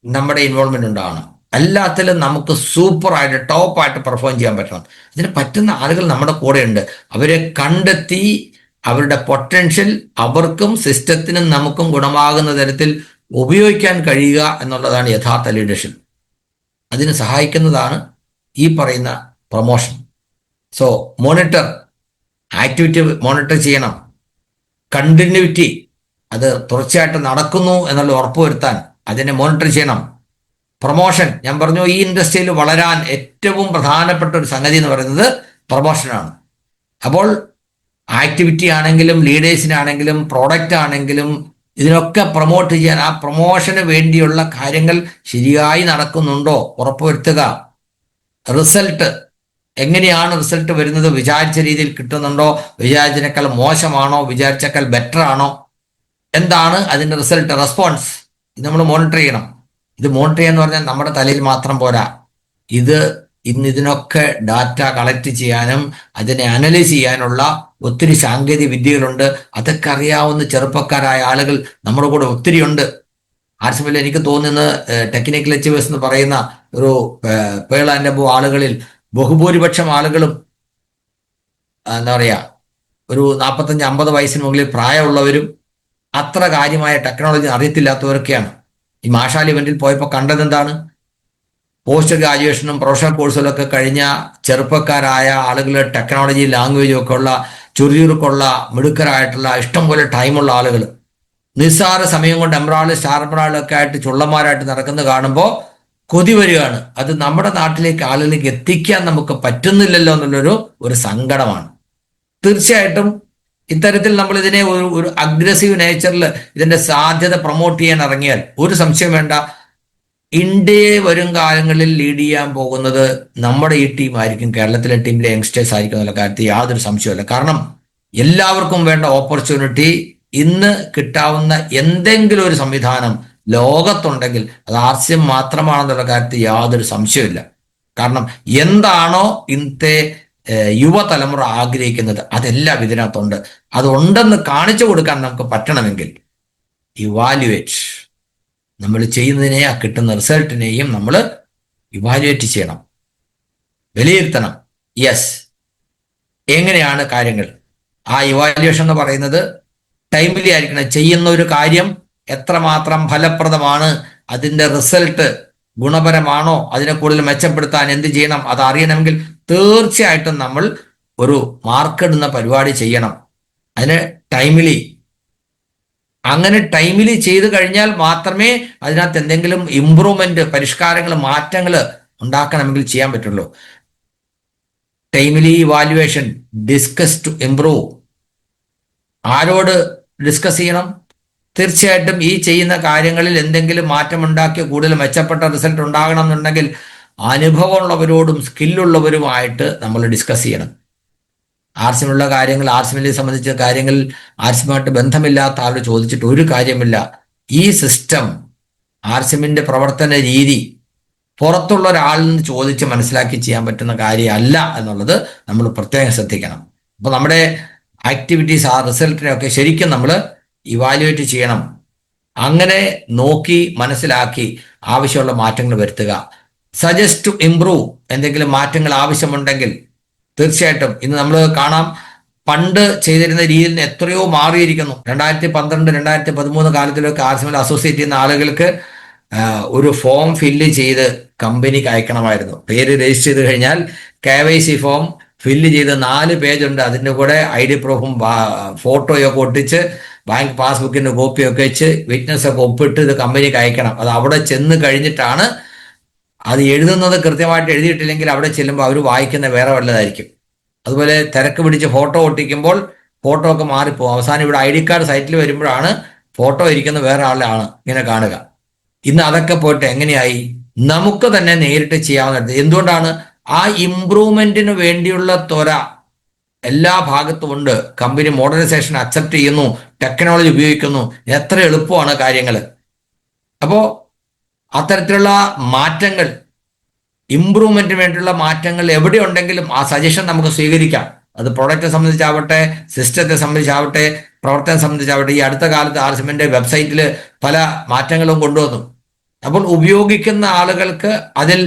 നമ്മുടെ ഇൻവോൾവ്മെന്റ് ഉണ്ടാവണം. എല്ലാത്തിലും നമുക്ക് സൂപ്പറായിട്ട് ടോപ്പായിട്ട് പെർഫോം ചെയ്യാൻ പറ്റണം. ഇതിന് പറ്റുന്ന ആളുകൾ നമ്മുടെ കൂടെ ഉണ്ട്. അവരെ കണ്ടെത്തി അവരുടെ പൊട്ടൻഷ്യൽ അവർക്കും സിസ്റ്റത്തിനും നമുക്കും ഗുണമാകുന്ന തരത്തിൽ ഉപയോഗിക്കാൻ കഴിയുക എന്നുള്ളതാണ് യഥാർത്ഥ ലീഡർഷിപ്പ്. അതിന് സഹായിക്കുന്നതാണ് ഈ പറയുന്ന promotion. So monitor, activity monitor ചെയ്യണം. കണ്ടിന്യൂറ്റി, അത് തുടർച്ചയായിട്ട് നടക്കുന്നു എന്നുള്ള ഉറപ്പുവരുത്താൻ അതിനെ മോണിറ്റർ ചെയ്യണം. പ്രൊമോഷൻ, ഞാൻ പറഞ്ഞു ഈ ഇൻഡസ്ട്രിയിൽ വളരാൻ ഏറ്റവും പ്രധാനപ്പെട്ട ഒരു സംഗതി എന്ന് പറയുന്നത് പ്രൊമോഷനാണ്. അപ്പോൾ ആക്ടിവിറ്റി ആണെങ്കിലും ലീഡേഴ്സിനാണെങ്കിലും പ്രോഡക്റ്റ് ആണെങ്കിലും ഇതിനൊക്കെ പ്രൊമോട്ട് ചെയ്യാൻ ആ പ്രൊമോഷന് വേണ്ടിയുള്ള കാര്യങ്ങൾ ശരിയായി നടക്കുന്നുണ്ടോ ഉറപ്പുവരുത്തുക. റിസൾട്ട്, എങ്ങനെയാണ് റിസൾട്ട് വരുന്നത്? വിചാരിച്ച രീതിയിൽ കിട്ടുന്നുണ്ടോ? വിചാരിച്ചതിനേക്കാൾ മോശമാണോ? വിചാരിച്ചേക്കാൾ ബെറ്റർ ആണോ? എന്താണ് അതിൻ്റെ റിസൾട്ട്, റെസ്പോൺസ്? ഇത് നമ്മൾ മോണിറ്റർ ചെയ്യണം. ഇത് മോണിറ്റർ ചെയ്യാന്ന് പറഞ്ഞാൽ നമ്മുടെ തലയിൽ മാത്രം പോരാ. ഇത് ഇതിനൊക്കെ ഡാറ്റ കളക്ട് ചെയ്യാനും അതിനെ അനലൈസ് ചെയ്യാനുള്ള ഒത്തിരി സാങ്കേതിക വിദ്യകളുണ്ട്. അതൊക്കെ അറിയാവുന്ന ചെറുപ്പക്കാരായ ആളുകൾ നമ്മുടെ കൂടെ ഒത്തിരി ഉണ്ട്. RCMൽ എനിക്ക് തോന്നുന്നത് ടെക്നിക്കൽ അച്ചീവേഴ്സ് എന്ന് പറയുന്ന ഒരു പേൾ ആൻഡ് അബോവ് ആളുകളിൽ ബഹുഭൂരിപക്ഷം ആളുകളും എന്താ പറയുക, ഒരു 45-50 വയസ്സിന് മുകളിൽ പ്രായമുള്ളവരും അത്ര കാര്യമായ ടെക്നോളജി അറിയത്തില്ലാത്തവരൊക്കെയാണ്. ഈ മാഷാൽ ഇവന്റിൽ പോയപ്പോൾ കണ്ടത് എന്താണ്? പോസ്റ്റ് ഗ്രാജുവേഷനും പ്രൊഫഷണൽ കോഴ്സുകളൊക്കെ കഴിഞ്ഞ ചെറുപ്പക്കാരായ ആളുകൾ, ടെക്നോളജി ലാംഗ്വേജും ഒക്കെ ഉള്ള ചുരുചുരുക്കുള്ള മിടുക്കരായിട്ടുള്ള ഇഷ്ടംപോലെ ടൈമുള്ള ആളുകൾ നിസ്സാര സമയം കൊണ്ട് എംബ്രാള് സ്റ്റാർ എംബ്രാളൊക്കെ ആയിട്ട് ചുള്ളന്മാരായിട്ട് നടക്കുന്നത് കാണുമ്പോൾ കൊതി വരികയാണ്. അത് നമ്മുടെ നാട്ടിലേക്ക് ആളുകളിലേക്ക് എത്തിക്കാൻ നമുക്ക് പറ്റുന്നില്ലല്ലോ എന്നുള്ളൊരു സങ്കടമാണ്. തീർച്ചയായിട്ടും ഇത്തരത്തിൽ നമ്മൾ ഇതിനെ ഒരു അഗ്രസീവ് നേച്ചറിൽ ഇതിന്റെ സാധ്യത പ്രൊമോട്ട് ചെയ്യാൻ ഇറങ്ങിയാൽ ഒരു സംശയം വേണ്ട, ഇന്ത്യയെ വരും കാലങ്ങളിൽ ലീഡ് ചെയ്യാൻ പോകുന്നത് നമ്മുടെ ഈ ടീം ആയിരിക്കും, കേരളത്തിലെ ടീമിലെ യങ്സ്റ്റേഴ്സ് ആയിരിക്കും എന്നുള്ള കാര്യത്തിൽ യാതൊരു സംശയമില്ല. കാരണം എല്ലാവർക്കും വേണ്ട ഓപ്പർച്യൂണിറ്റി ഇന്ന് കിട്ടാവുന്ന എന്തെങ്കിലും ഒരു സംവിധാനം ലോകത്തുണ്ടെങ്കിൽ അത് RCM മാത്രമാണെന്നുള്ള കാര്യത്തിൽ യാതൊരു സംശയമില്ല. കാരണം എന്താണോ ഇന്നത്തെ യുവതലമുറ ആഗ്രഹിക്കുന്നത് അതെല്ലാം ഇതിനകത്തുണ്ട്. അതുണ്ടെന്ന് കാണിച്ചു കൊടുക്കാൻ നമുക്ക് പറ്റണമെങ്കിൽ ഇവാലുവേറ്റ്, നമ്മൾ ചെയ്യുന്നതിനെ ആ കിട്ടുന്ന റിസൾട്ടിനെയും നമ്മൾ ഇവാലുവേറ്റ് ചെയ്യണം, വിലയിരുത്തണം. യെസ്, എങ്ങനെയാണ് കാര്യങ്ങൾ? ആ ഇവാലുവേഷൻ എന്ന് പറയുന്നത് ടൈംലി ആയിരിക്കണം. ചെയ്യുന്ന ഒരു കാര്യം എത്രമാത്രം ഫലപ്രദമാണ്, അതിൻ്റെ റിസൾട്ട് ഗുണപരമാണോ, അതിനെ കൂടുതൽ മെച്ചപ്പെടുത്താൻ എന്ത് ചെയ്യണം, അത് അറിയണമെങ്കിൽ തീർച്ചയായിട്ടും നമ്മൾ ഒരു മാർക്കിടുന്ന പരിപാടി ചെയ്യണം. അതിന് ടൈംലി, അങ്ങനെ ടൈമിലി ചെയ്തു കഴിഞ്ഞാൽ മാത്രമേ അതിനകത്ത് എന്തെങ്കിലും ഇംപ്രൂവ്മെന്റ്, പരിഷ്കാരങ്ങൾ, മാറ്റങ്ങൾ ഉണ്ടാക്കണമെങ്കിൽ ചെയ്യാൻ പറ്റുള്ളൂ. Timely evaluation, discuss to improve. ആരോട് ഡിസ്കസ് ചെയ്യണം? തീർച്ചയായിട്ടും ഈ ചെയ്യുന്ന കാര്യങ്ങളിൽ എന്തെങ്കിലും മാറ്റമുണ്ടാക്കി കൂടുതൽ മെച്ചപ്പെട്ട റിസൾട്ട് ഉണ്ടാകണം എന്നുണ്ടെങ്കിൽ അനുഭവമുള്ളവരോടും സ്കില്ലുള്ളവരുമായിട്ട് നമ്മൾ ഡിസ്കസ് ചെയ്യണം. ആർസിമുള്ള കാര്യങ്ങൾ, ആർസിമിനെ സംബന്ധിച്ച കാര്യങ്ങൾ ആർസിയുമായിട്ട് ബന്ധമില്ലാത്ത ആളോട് ചോദിച്ചിട്ട് ഒരു കാര്യമില്ല. ഈ സിസ്റ്റം, ആർസിമിന്റെ പ്രവർത്തന രീതി പുറത്തുള്ള ഒരാളിൽ നിന്ന് ചോദിച്ച് മനസ്സിലാക്കി ചെയ്യാൻ പറ്റുന്ന കാര്യമല്ല എന്നുള്ളത് നമ്മൾ പ്രത്യേകം ശ്രദ്ധിക്കണം. അപ്പോൾ നമ്മുടെ ആക്ടിവിറ്റീസ്, ആ റിസൾട്ടിനെയൊക്കെ ശരിക്കും നമ്മൾ ഇവാലുവേറ്റ് ചെയ്യണം. അങ്ങനെ നോക്കി മനസ്സിലാക്കി ആവശ്യമുള്ള മാറ്റങ്ങൾ വരുത്തുക. സജസ്റ്റ് ടു ഇംപ്രൂവ്, എന്തെങ്കിലും മാറ്റങ്ങൾ ആവശ്യമുണ്ടെങ്കിൽ തീർച്ചയായിട്ടും ഇന്ന് നമ്മൾ കാണാം, പണ്ട് ചെയ്തിരുന്ന രീതിയിൽ നിന്ന് എത്രയോ മാറിയിരിക്കുന്നു. 2012, 2013 കാലത്തിലൊക്കെ ആർസിമിൽ അസോസിയേറ്റ് ചെയ്യുന്ന ആളുകൾക്ക് ഒരു ഫോം ഫില്ല് ചെയ്ത് കമ്പനിക്ക് അയക്കണമായിരുന്നു. പേര് രജിസ്റ്റർ ചെയ്ത് കഴിഞ്ഞാൽ KYC ഫോം ഫില്ല് ചെയ്ത് 4 പേജുണ്ട്. അതിൻ്റെ കൂടെ ID പ്രൂഫും ഫോട്ടോയൊക്കെ ഒട്ടിച്ച് ബാങ്ക് പാസ്ബുക്കിൻ്റെ കോപ്പിയൊക്കെ വെച്ച് വിറ്റ്നസ് ഒക്കെ ഒപ്പിട്ട് ഇത് കമ്പനിക്ക് അയക്കണം. അത് അവിടെ ചെന്ന് കഴിഞ്ഞിട്ടാണ്, അത് എഴുതുന്നത് കൃത്യമായിട്ട് എഴുതിയിട്ടില്ലെങ്കിൽ അവിടെ ചെല്ലുമ്പോൾ അവർ വായിക്കുന്ന വേറെ വല്ലതായിരിക്കും. അതുപോലെ തിരക്ക് പിടിച്ച് ഫോട്ടോ ഒട്ടിക്കുമ്പോൾ ഫോട്ടോ ഒക്കെ മാറിപ്പോകും. അവസാനം ഇവിടെ ID കാർഡ് സൈറ്റിൽ വരുമ്പോഴാണ് ഫോട്ടോ ഇരിക്കുന്ന വേറെ ആളാണ് ഇങ്ങനെ കാണുക. ഇന്ന് അതൊക്കെ പോയിട്ട് എങ്ങനെയായി, നമുക്ക് തന്നെ നേരിട്ട് ചെയ്യാവുന്നത്. എന്തുകൊണ്ടാണ്? ആ ഇംപ്രൂവ്മെന്റിന് വേണ്ടിയുള്ള ത്വര എല്ലാ ഭാഗത്തും ഉണ്ട്. കമ്പനി മോഡേണൈസേഷൻ അക്സെപ്റ്റ് ചെയ്യുന്നു, ടെക്നോളജി ഉപയോഗിക്കുന്നു, എത്ര എളുപ്പമാണ് കാര്യങ്ങൾ. അപ്പോൾ അത്തരത്തിലുള്ള മാറ്റങ്ങൾ, ഇംപ്രൂവ്മെന്റിന് വേണ്ടിയുള്ള മാറ്റങ്ങൾ എവിടെ ഉണ്ടെങ്കിലും ആ സജഷൻ നമുക്ക് സ്വീകരിക്കാം. അത് പ്രൊഡക്റ്റിനെ സംബന്ധിച്ചാവട്ടെ, സിസ്റ്റത്തെ സംബന്ധിച്ചാവട്ടെ, പ്രവർത്തനം സംബന്ധിച്ചാവട്ടെ. ഈ അടുത്ത കാലത്ത് ആർസിമിന്റെ വെബ്സൈറ്റിൽ പല മാറ്റങ്ങളും കൊണ്ടുവന്നു. അപ്പോൾ ഉപയോഗിക്കുന്ന ആളുകൾക്ക് അതിൽ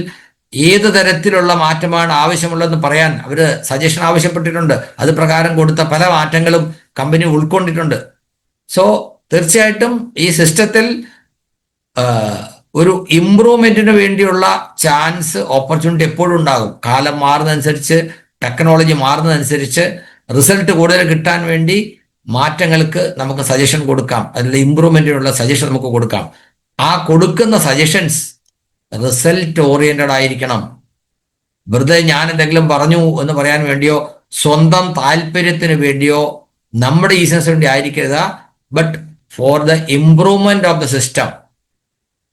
ഏത് തരത്തിലുള്ള മാറ്റമാണ് ആവശ്യമുള്ളതെന്ന് പറയാൻ അവർ സജഷൻ ആവശ്യപ്പെട്ടിട്ടുണ്ട്. അത് പ്രകാരം കൊടുത്ത പല മാറ്റങ്ങളും കമ്പനി ഉൾക്കൊണ്ടിട്ടുണ്ട്. സോ തീർച്ചയായിട്ടും ഈ സിസ്റ്റത്തിൽ ഒരു ഇംപ്രൂവ്മെന്റിന് വേണ്ടിയുള്ള ചാൻസ്, ഓപ്പർച്യൂണിറ്റി എപ്പോഴും ഉണ്ടാകും. കാലം മാറുന്നതനുസരിച്ച്, ടെക്നോളജി മാറുന്നതനുസരിച്ച് റിസൾട്ട് കൂടുതൽ കിട്ടാൻ വേണ്ടി മാറ്റങ്ങൾക്ക് നമുക്ക് സജഷൻ കൊടുക്കാം. അതിൽ ഇംപ്രൂവ്മെന്റിനുള്ള സജഷൻ നമുക്ക് കൊടുക്കാം. ആ കൊടുക്കുന്ന സജഷൻസ് റിസൾട്ട് ഓറിയന്റഡ് ആയിരിക്കണം. വെറുതെ ഞാൻ എന്തെങ്കിലും പറഞ്ഞു എന്ന് പറയാൻ വേണ്ടിയോ സ്വന്തം താല്പര്യത്തിന് വേണ്ടിയോ നമ്മുടെ ഈസിനസ് വേണ്ടി ആയിരിക്കരുത്. But for the improvement of the system,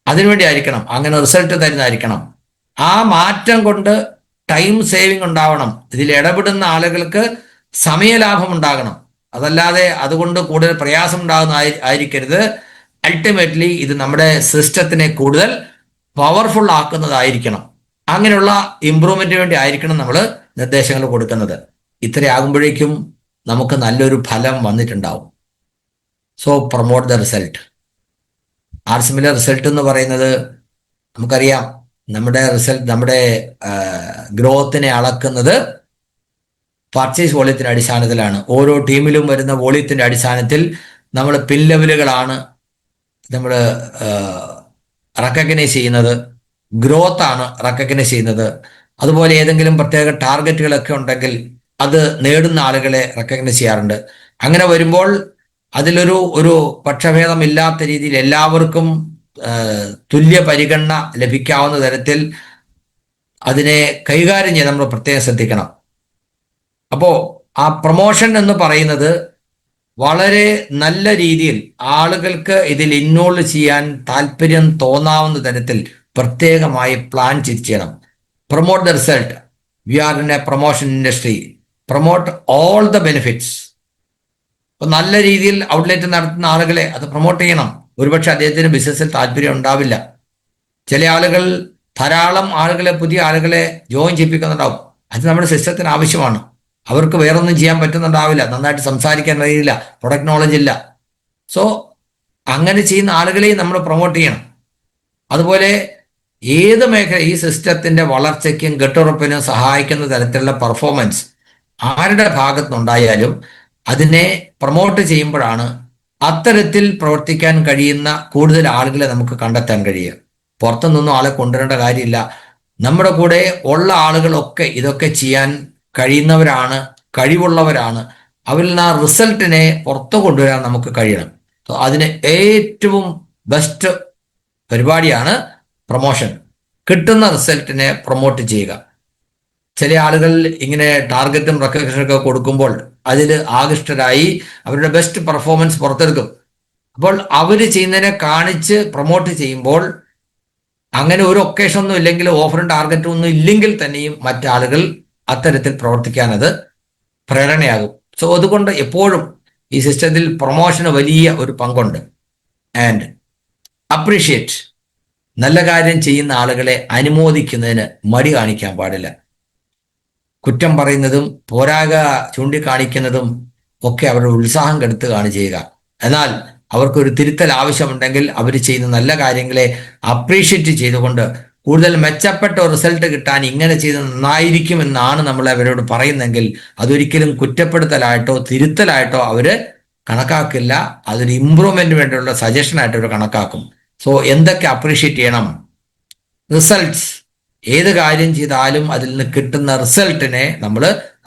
അതിനുവേണ്ടി ആയിരിക്കണം. അങ്ങനെ റിസൾട്ട് തരുന്നതായിരിക്കണം. ആ മാറ്റം കൊണ്ട് ടൈം സേവിങ് ഉണ്ടാവണം. ഇതിൽ ഇടപെടുന്ന ആളുകൾക്ക് സമയലാഭം ഉണ്ടാകണം. അതല്ലാതെ അതുകൊണ്ട് കൂടുതൽ പ്രയാസം ഉണ്ടാകുന്ന ആയിരിക്കരുത്. അൾട്ടിമേറ്റ്ലി ഇത് നമ്മുടെ സിസ്റ്റത്തിനെ കൂടുതൽ പവർഫുൾ ആക്കുന്നതായിരിക്കണം. അങ്ങനെയുള്ള ഇംപ്രൂവ്മെന്റിന് വേണ്ടി ആയിരിക്കണം നമ്മൾ നിർദ്ദേശങ്ങൾ കൊടുക്കുന്നത്. ഇത്രയാകുമ്പോഴേക്കും നമുക്ക് നല്ലൊരു ഫലം വന്നിട്ടുണ്ടാവും. So promote the result. ആർസിമിലെ റിസൾട്ട് എന്ന് പറയുന്നത് നമുക്കറിയാം, നമ്മുടെ റിസൾട്ട്, നമ്മുടെ ഗ്രോത്തിനെ അളക്കുന്നത് പർച്ചേസ് വോള്യത്തിന്റെ അടിസ്ഥാനത്തിലാണ്. ഓരോ ടീമിലും വരുന്ന വോള്യത്തിന്റെ അടിസ്ഥാനത്തിൽ നമ്മൾ പിൻ ലെവലുകളാണ് നമ്മൾ റെക്കഗ്നൈസ് ചെയ്യുന്നത്. ഗ്രോത്ത് ആണ് റെക്കഗ്നൈസ് ചെയ്യുന്നത്. അതുപോലെ ഏതെങ്കിലും പ്രത്യേക ടാർഗറ്റുകളൊക്കെ ഉണ്ടെങ്കിൽ അത് നേടുന്ന ആളുകളെ റെക്കഗ്നൈസ് ചെയ്യാറുണ്ട്. അങ്ങനെ വരുമ്പോൾ അതിലൊരു പക്ഷഭേദമില്ലാത്ത രീതിയിൽ എല്ലാവർക്കും തുല്യ പരിഗണന ലഭിക്കാവുന്ന തരത്തിൽ അതിനെ കൈകാര്യം ചെയ്യാൻ നമ്മൾ പ്രത്യേകം ശ്രദ്ധിക്കണം. അപ്പോൾ ആ പ്രൊമോഷൻ എന്ന് പറയുന്നത് വളരെ നല്ല രീതിയിൽ ആളുകൾക്ക് ഇതിൽ ഇൻവോൾവ് ചെയ്യാൻ താല്പര്യം തോന്നാവുന്ന തരത്തിൽ പ്രത്യേകമായി പ്ലാൻ ചെയ്യണം. Promote the result. We are in a promotion industry. Promote all the benefits. ഇപ്പൊ നല്ല രീതിയിൽ ഔട്ട്ലെറ്റ് നടത്തുന്ന ആളുകളെ അത് പ്രൊമോട്ട് ചെയ്യണം. ഒരുപക്ഷെ അദ്ദേഹത്തിന് ബിസിനസ്സിൽ താല്പര്യം ഉണ്ടാവില്ല. ചില ആളുകൾ ധാരാളം ആളുകളെ, പുതിയ ആളുകളെ ജോയിൻ ചെയ്യിപ്പിക്കുന്നുണ്ടാവും. അത് നമ്മുടെ സിസ്റ്റത്തിന് ആവശ്യമാണ്. അവർക്ക് വേറൊന്നും ചെയ്യാൻ പറ്റുന്നുണ്ടാവില്ല, നന്നായിട്ട് സംസാരിക്കാൻ അറിയില്ല, പ്രൊഡക്റ്റ് നോളജ് ഇല്ല. സോ അങ്ങനെ ചെയ്യുന്ന ആളുകളെയും നമ്മൾ പ്രൊമോട്ട് ചെയ്യണം. അതുപോലെ ഏത് മേഖല, ഈ സിസ്റ്റത്തിന്റെ വളർച്ചയ്ക്കും കെട്ടുറപ്പിനും സഹായിക്കുന്ന തരത്തിലുള്ള പെർഫോമൻസ് ആരുടെ ഭാഗത്തുനിന്നുണ്ടായാലും അതിനെ പ്രൊമോട്ട് ചെയ്യുമ്പോഴാണ് അത്തരത്തിൽ പ്രവർത്തിക്കാൻ കഴിയുന്ന കൂടുതൽ ആളുകളെ നമുക്ക് കണ്ടെത്താൻ കഴിയുക. പുറത്തുനിന്നൊന്നും ആളെ കൊണ്ടുവരേണ്ട കാര്യമില്ല. നമ്മുടെ കൂടെ ഉള്ള ആളുകളൊക്കെ ഇതൊക്കെ ചെയ്യാൻ കഴിയുന്നവരാണ്, കഴിവുള്ളവരാണ്. അവരിൽ നിന്ന് ആ റിസൾട്ടിനെ പുറത്തു കൊണ്ടുവരാൻ നമുക്ക് കഴിയണം. അതിന് ഏറ്റവും ബെസ്റ്റ് പരിപാടിയാണ് പ്രൊമോഷൻ. കിട്ടുന്ന റിസൾട്ടിനെ പ്രൊമോട്ട് ചെയ്യുക. ചില ആളുകൾ ഇങ്ങനെ ടാർഗറ്റും റെക്കഗ്നിഷനൊക്കെ കൊടുക്കുമ്പോൾ അതിൽ ആകൃഷ്ടരായി അവരുടെ ബെസ്റ്റ് പെർഫോമൻസ് പുറത്തെടുക്കും. അപ്പോൾ അവര് ചെയ്യുന്നതിനെ കാണിച്ച് പ്രൊമോട്ട് ചെയ്യുമ്പോൾ അങ്ങനെ ഒരു ഒക്കേഷൻ ഒന്നും ഇല്ലെങ്കിൽ ഓഫറും ടാർഗറ്റും ഒന്നും ഇല്ലെങ്കിൽ തന്നെയും മറ്റാളുകൾ അത്തരത്തിൽ പ്രവർത്തിക്കാൻ അത് പ്രേരണയാകും. സോ അതുകൊണ്ട് എപ്പോഴും ഈ സിസ്റ്റത്തിൽ പ്രൊമോഷന് വലിയ ഒരു പങ്കുണ്ട്. ആൻഡ് അപ്രീഷിയേറ്റ്, നല്ല കാര്യം ചെയ്യുന്ന ആളുകളെ അനുമോദിക്കുന്നതിന് മടി കാണിക്കാൻ പാടില്ല. കുറ്റം പറയുന്നതും പോരാക ചൂണ്ടിക്കാണിക്കുന്നതും ഒക്കെ അവരുടെ ഉത്സാഹം കെടുത്തുകയാണ് ചെയ്യുക. എന്നാൽ അവർക്കൊരു തിരുത്തൽ ആവശ്യമുണ്ടെങ്കിൽ അവർ ചെയ്യുന്ന നല്ല കാര്യങ്ങളെ അപ്രീഷിയേറ്റ് ചെയ്തുകൊണ്ട് കൂടുതൽ മെച്ചപ്പെട്ട റിസൾട്ട് കിട്ടാൻ ഇങ്ങനെ ചെയ്ത് നന്നായിരിക്കുമെന്നാണ് നമ്മൾ അവരോട് പറയുന്നെങ്കിൽ അതൊരിക്കലും കുറ്റപ്പെടുത്തലായിട്ടോ തിരുത്തലായിട്ടോ അവര് കണക്കാക്കില്ല. അതൊരു ഇമ്പ്രൂവ്മെന്റിന് വേണ്ടിയുള്ള സജഷനായിട്ട് അവർ കണക്കാക്കും. സോ എന്തൊക്കെ അപ്രീഷിയേറ്റ് ചെയ്യണം? റിസൾട്ട്സ്. ഏത് കാര്യം ചെയ്താലും അതിൽ നിന്ന് കിട്ടുന്ന റിസൾട്ടിനെ നമ്മൾ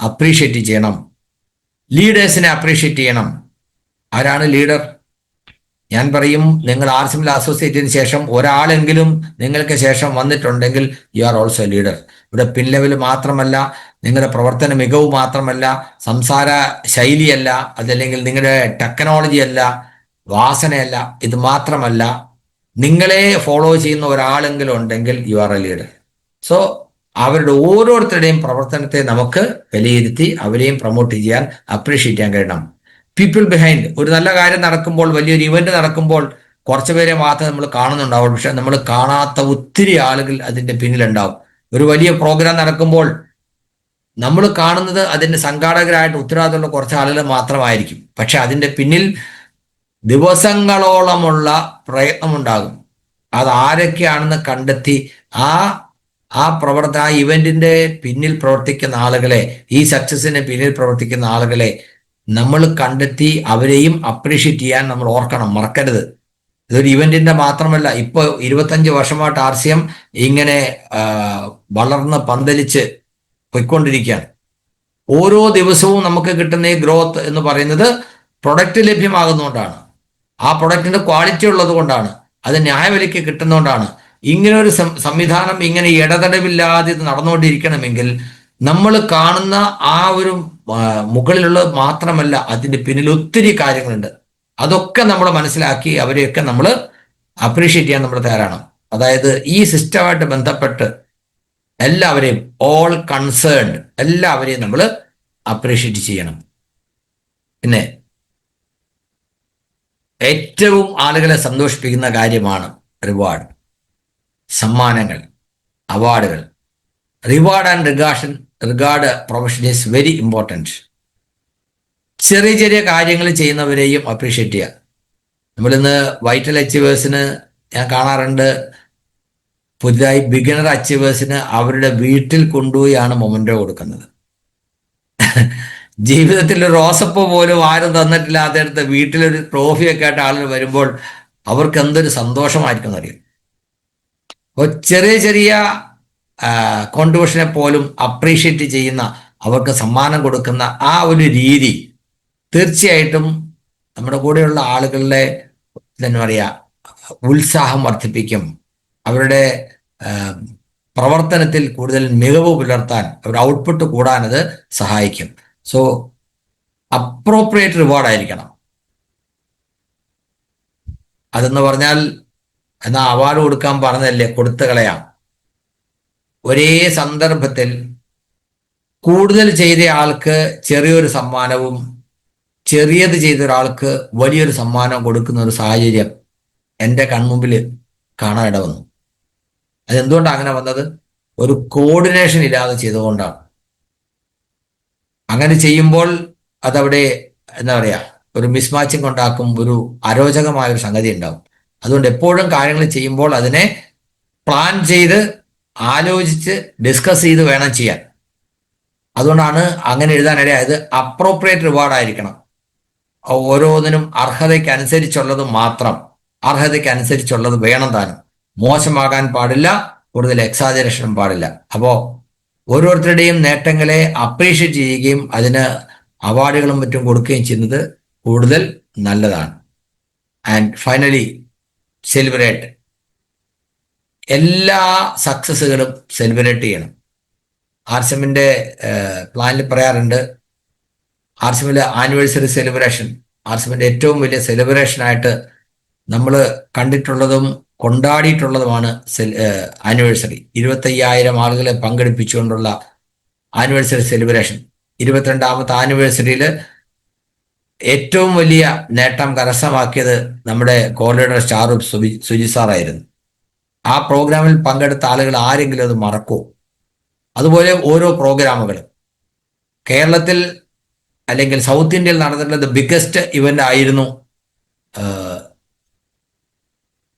അപ്രീഷിയേറ്റ് ചെയ്യണം. ലീഡേഴ്സിനെ അപ്രീഷിയേറ്റ് ചെയ്യണം. ആരാണ് ലീഡർ? ഞാൻ പറയും, നിങ്ങൾ ആർസിഎമ്മിൽ അസോസിയേറ്റ് ചെയ്തതിനു ശേഷം ഒരാളെങ്കിലും നിങ്ങൾക്ക് ശേഷം വന്നിട്ടുണ്ടെങ്കിൽ യു ആർ ഓൾസോ ലീഡർ. ഇവിടെ പിൻ ലെവൽ മാത്രമല്ല, നിങ്ങളുടെ പ്രവർത്തന മികവ് മാത്രമല്ല, സംസാര ശൈലിയല്ല, അതല്ലെങ്കിൽ നിങ്ങളുടെ ടെക്നോളജി അല്ല, വാസനയല്ല, ഇത് മാത്രമല്ല, നിങ്ങളെ ഫോളോ ചെയ്യുന്ന ഒരാളെങ്കിലും ഉണ്ടെങ്കിൽ you are A leader. So അവരുടെ ഓരോരുത്തരുടെയും പ്രവർത്തനത്തെ നമുക്ക് വിലയിരുത്തി അവരെയും പ്രൊമോട്ട് ചെയ്യാൻ, അപ്രീഷിയേറ്റ് ചെയ്യാൻ കഴിയണം. People behind. ഒരു നല്ല കാര്യം നടക്കുമ്പോൾ, വലിയൊരു ഇവന്റ് നടക്കുമ്പോൾ കുറച്ചു പേരെ മാത്രമേ നമ്മൾ കാണുന്നുണ്ടാവും, പക്ഷെ നമ്മൾ കാണാത്ത ഒത്തിരി ആളുകൾ അതിന്റെ പിന്നിലുണ്ടാവും. ഒരു വലിയ പ്രോഗ്രാം നടക്കുമ്പോൾ നമ്മൾ കാണുന്നത് അതിന്റെ സംഘാടകരായിട്ട് ഉത്തരവാദിത്തമുള്ള കുറച്ച് ആളുകൾ മാത്രമായിരിക്കും, പക്ഷെ അതിന്റെ പിന്നിൽ ദിവസങ്ങളോളമുള്ള പ്രയത്നമുണ്ടാകും. അത് ആരൊക്കെയാണെന്ന് കണ്ടെത്തി ആ പ്രവർത്തന, ആ ഇവന്റിന്റെ പിന്നിൽ പ്രവർത്തിക്കുന്ന ആളുകളെ, ഈ സക്സസിന് പിന്നിൽ പ്രവർത്തിക്കുന്ന ആളുകളെ നമ്മൾ കണ്ടെത്തി അവരെയും അപ്രീഷിയേറ്റ് ചെയ്യാൻ നമ്മൾ ഓർക്കണം, മറക്കരുത്. ഇതൊരു ഇവന്റിന്റെ മാത്രമല്ല. ഇപ്പൊ 25 വർഷമായിട്ട് ആർസിഎം ഇങ്ങനെ വളർന്ന് പന്തലിച്ച് പോയിക്കൊണ്ടിരിക്കുകയാണ്. ഓരോ ദിവസവും നമുക്ക് കിട്ടുന്ന ഈ ഗ്രോത്ത് എന്ന് പറയുന്നത് പ്രൊഡക്റ്റ് ലഭ്യമാകുന്നതുകൊണ്ടാണ്, ആ പ്രൊഡക്റ്റിന്റെ ക്വാളിറ്റി ഉള്ളത് കൊണ്ടാണ്, അത് ന്യായവിലയ്ക്ക് കിട്ടുന്നതുകൊണ്ടാണ്. ഇങ്ങനെ ഒരു സംവിധാനം ഇങ്ങനെ ഇടതടവില്ലാതെ ഇത് നടന്നുകൊണ്ടിരിക്കണമെങ്കിൽ നമ്മൾ കാണുന്ന ആ ഒരു മുകളിലുള്ളത് മാത്രമല്ല, അതിന്റെ പിന്നിൽ ഒത്തിരി കാര്യങ്ങളുണ്ട്. അതൊക്കെ നമ്മൾ മനസ്സിലാക്കി അവരെയൊക്കെ നമ്മൾ അപ്രീഷിയേറ്റ് ചെയ്യാൻ നമ്മൾ തയ്യാറാണ്. അതായത് ഈ സിസ്റ്റമായിട്ട് ബന്ധപ്പെട്ട് എല്ലാവരെയും, ഓൾ കൺസേൺഡ് എല്ലാവരെയും നമ്മൾ അപ്രീഷിയേറ്റ് ചെയ്യണം. പിന്നെ ഏറ്റവും ആളുകളെ സന്തോഷിപ്പിക്കുന്ന കാര്യമാണ് റിവാർഡ്, സമ്മാനങ്ങൾ, അവാർഡുകൾ. Reward and regard profession is very important. ചെറിയ ചെറിയ കാര്യങ്ങൾ ചെയ്യുന്നവരെയും അപ്രീഷിയേറ്റ് ചെയ്യുക. നമ്മളിന്ന് വൈറ്റൽ അച്ചീവേഴ്സിന് ഞാൻ കാണാറുണ്ട്, പുതുതായി ബിഗിനർ അച്ചീവേഴ്സിന് അവരുടെ വീട്ടിൽ കൊണ്ടുപോയാണ് മൊമെന്റോ കൊടുക്കുന്നത്. ജീവിതത്തിൽ ഒരു റോസപ്പൂ പോലും ആരും തന്നിട്ടില്ലാത്തടുത്ത് വീട്ടിലൊരു ട്രോഫിയൊക്കെ ആയിട്ട് ആളുകൾ വരുമ്പോൾ അവർക്ക് എന്തൊരു സന്തോഷമായിരിക്കും എന്നറിയാം. അപ്പോൾ ചെറിയ ചെറിയ കോൺട്രിബ്യൂഷനെ പോലും അപ്രീഷിയേറ്റ് ചെയ്യുന്ന, അവർക്ക് സമ്മാനം കൊടുക്കുന്ന ആ ഒരു രീതി തീർച്ചയായിട്ടും നമ്മുടെ കൂടെയുള്ള ആളുകളുടെ എന്താ പറയുക ഉത്സാഹം വർദ്ധിപ്പിക്കും. അവരുടെ പ്രവർത്തനത്തിൽ കൂടുതൽ മികവ് പുലർത്താൻ, അവരുടെ ഔട്ട്പുട്ട് കൂടാൻ അത് സഹായിക്കും. സോ അപ്രോപ്രിയേറ്റ് റിവാർഡ് ആയിരിക്കണം. അതെന്ന് പറഞ്ഞാൽ എന്നാ അവാർഡ് കൊടുക്കാൻ പറഞ്ഞതല്ലേ, കൊടുത്തു കളയാം. ഒരേ സന്ദർഭത്തിൽ കൂടുതൽ ചെയ്ത ആൾക്ക് ചെറിയൊരു സമ്മാനവും ചെറിയത് ചെയ്ത ഒരാൾക്ക് വലിയൊരു സമ്മാനം കൊടുക്കുന്ന ഒരു സാഹചര്യം എൻ്റെ കൺമുമ്പിൽ കാണാൻ ഇട വന്നു. അതെന്തുകൊണ്ടാണ് അങ്ങനെ വന്നത്? ഒരു കോർഡിനേഷൻ ഇല്ലാതെ ചെയ്തുകൊണ്ടാണ്. അങ്ങനെ ചെയ്യുമ്പോൾ അതവിടെ എന്താ പറയാ ഒരു മിസ്മാച്ചിങ് ഉണ്ടാക്കും, ഒരു അരോചകമായ ഒരു സംഗതി ഉണ്ടാവും. അതുകൊണ്ട് എപ്പോഴും കാര്യങ്ങൾ ചെയ്യുമ്പോൾ അതിനെ പ്ലാൻ ചെയ്ത് ആലോചിച്ച് ഡിസ്കസ് ചെയ്ത് വേണം ചെയ്യാൻ. അതുകൊണ്ടാണ് അങ്ങനെ എഴുതാനിടയായത്. അപ്രോപ്രിയേറ്റ് റിവാർഡ് ആയിരിക്കണം. ഓരോന്നിനും അർഹതയ്ക്ക് അനുസരിച്ചുള്ളത് മാത്രം, അർഹതയ്ക്ക് അനുസരിച്ചുള്ളത് വേണം താനും. മോശമാകാൻ പാടില്ല, കൂടുതൽ എക്സാജറേഷനും പാടില്ല. അപ്പോൾ ഓരോരുത്തരുടെയും നേട്ടങ്ങളെ അപ്രീഷിയേറ്റ് ചെയ്യുകയും അതിന് അവാർഡുകളും മറ്റും കൊടുക്കുകയും ചെയ്യുന്നത് കൂടുതൽ നല്ലതാണ്. And finally celebrate. എല്ലാ സക്സസ്സുകളും സെലിബ്രേറ്റ് ചെയ്യണം. ആർസിഎമ്മിന്റെ പ്ലാനിൽ പറയാറുണ്ട്, ആർസിഎമ്മിലെ ആനിവേഴ്സറി സെലിബ്രേഷൻ ആർസിഎമ്മിന്റെ ഏറ്റവും വലിയ സെലിബ്രേഷനായിട്ട് നമ്മൾ കണ്ടിട്ടുള്ളതും കൊണ്ടാടിയിട്ടുള്ളതുമാണ് ആനിവേഴ്സറി. 25,000 ആളുകളെ പങ്കെടുപ്പിച്ചുകൊണ്ടുള്ള ആനിവേഴ്സറി സെലിബ്രേഷൻ. 22ാമത്തെ ആനിവേഴ്സറിയിൽ ഏറ്റവും വലിയ നേട്ടം കരസ്ഥമാക്കിയത് നമ്മുടെ കോലീഡർ സ്റ്റാർ സുജി സാറായിരുന്നു. ആ പ്രോഗ്രാമിൽ പങ്കെടുത്ത ആളുകൾ ആരെങ്കിലും അത് മറക്കൂ? അതുപോലെ ഓരോ പ്രോഗ്രാമുകളും കേരളത്തിൽ അല്ലെങ്കിൽ സൗത്ത് ഇന്ത്യയിൽ നടന്നിട്ടുള്ള ബിഗ്ഗസ്റ്റ് ഇവന്റ് ആയിരുന്നു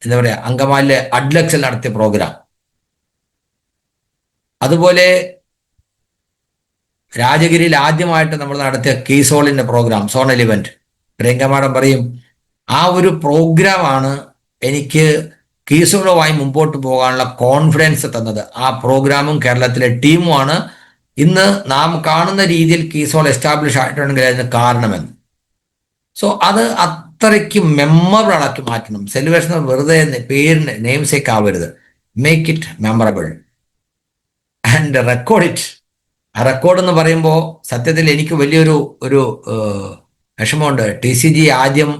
എന്താ പറയുക, അങ്കമാലിലെ അഡ്ലക്സിൽ നടത്തിയ പ്രോഗ്രാം. അതുപോലെ രാജഗിരിയിൽ ആദ്യമായിട്ട് നമ്മൾ നടത്തിയ കീസോളിന്റെ program, zonal event. Priyanka madam പറയും, ആ ഒരു പ്രോഗ്രാമാണ് എനിക്ക് കീസോളുമായി മുമ്പോട്ട് പോകാനുള്ള കോൺഫിഡൻസ് തന്നത്. ആ പ്രോഗ്രാമും കേരളത്തിലെ ടീമുമാണ് ഇന്ന് നാം കാണുന്ന രീതിയിൽ കീസോൾ എസ്റ്റാബ്ലിഷ് ആയിട്ടുണ്ടെങ്കിൽ അതിന് കാരണമെന്ന്. സോ അത് അത്രയ്ക്ക് മെമ്മറബിൾ ആക്കി മാറ്റണം. സെലിബ്രേഷൻ വെറുതെ പേരിന് നെയിം സേക്ക് ആവരുത്. Make it memorable and record it. ആ റെക്കോർഡ് എന്ന് പറയുമ്പോൾ സത്യത്തിൽ എനിക്ക് വലിയൊരു വിഷമമുണ്ട്. TCG ആദ്യം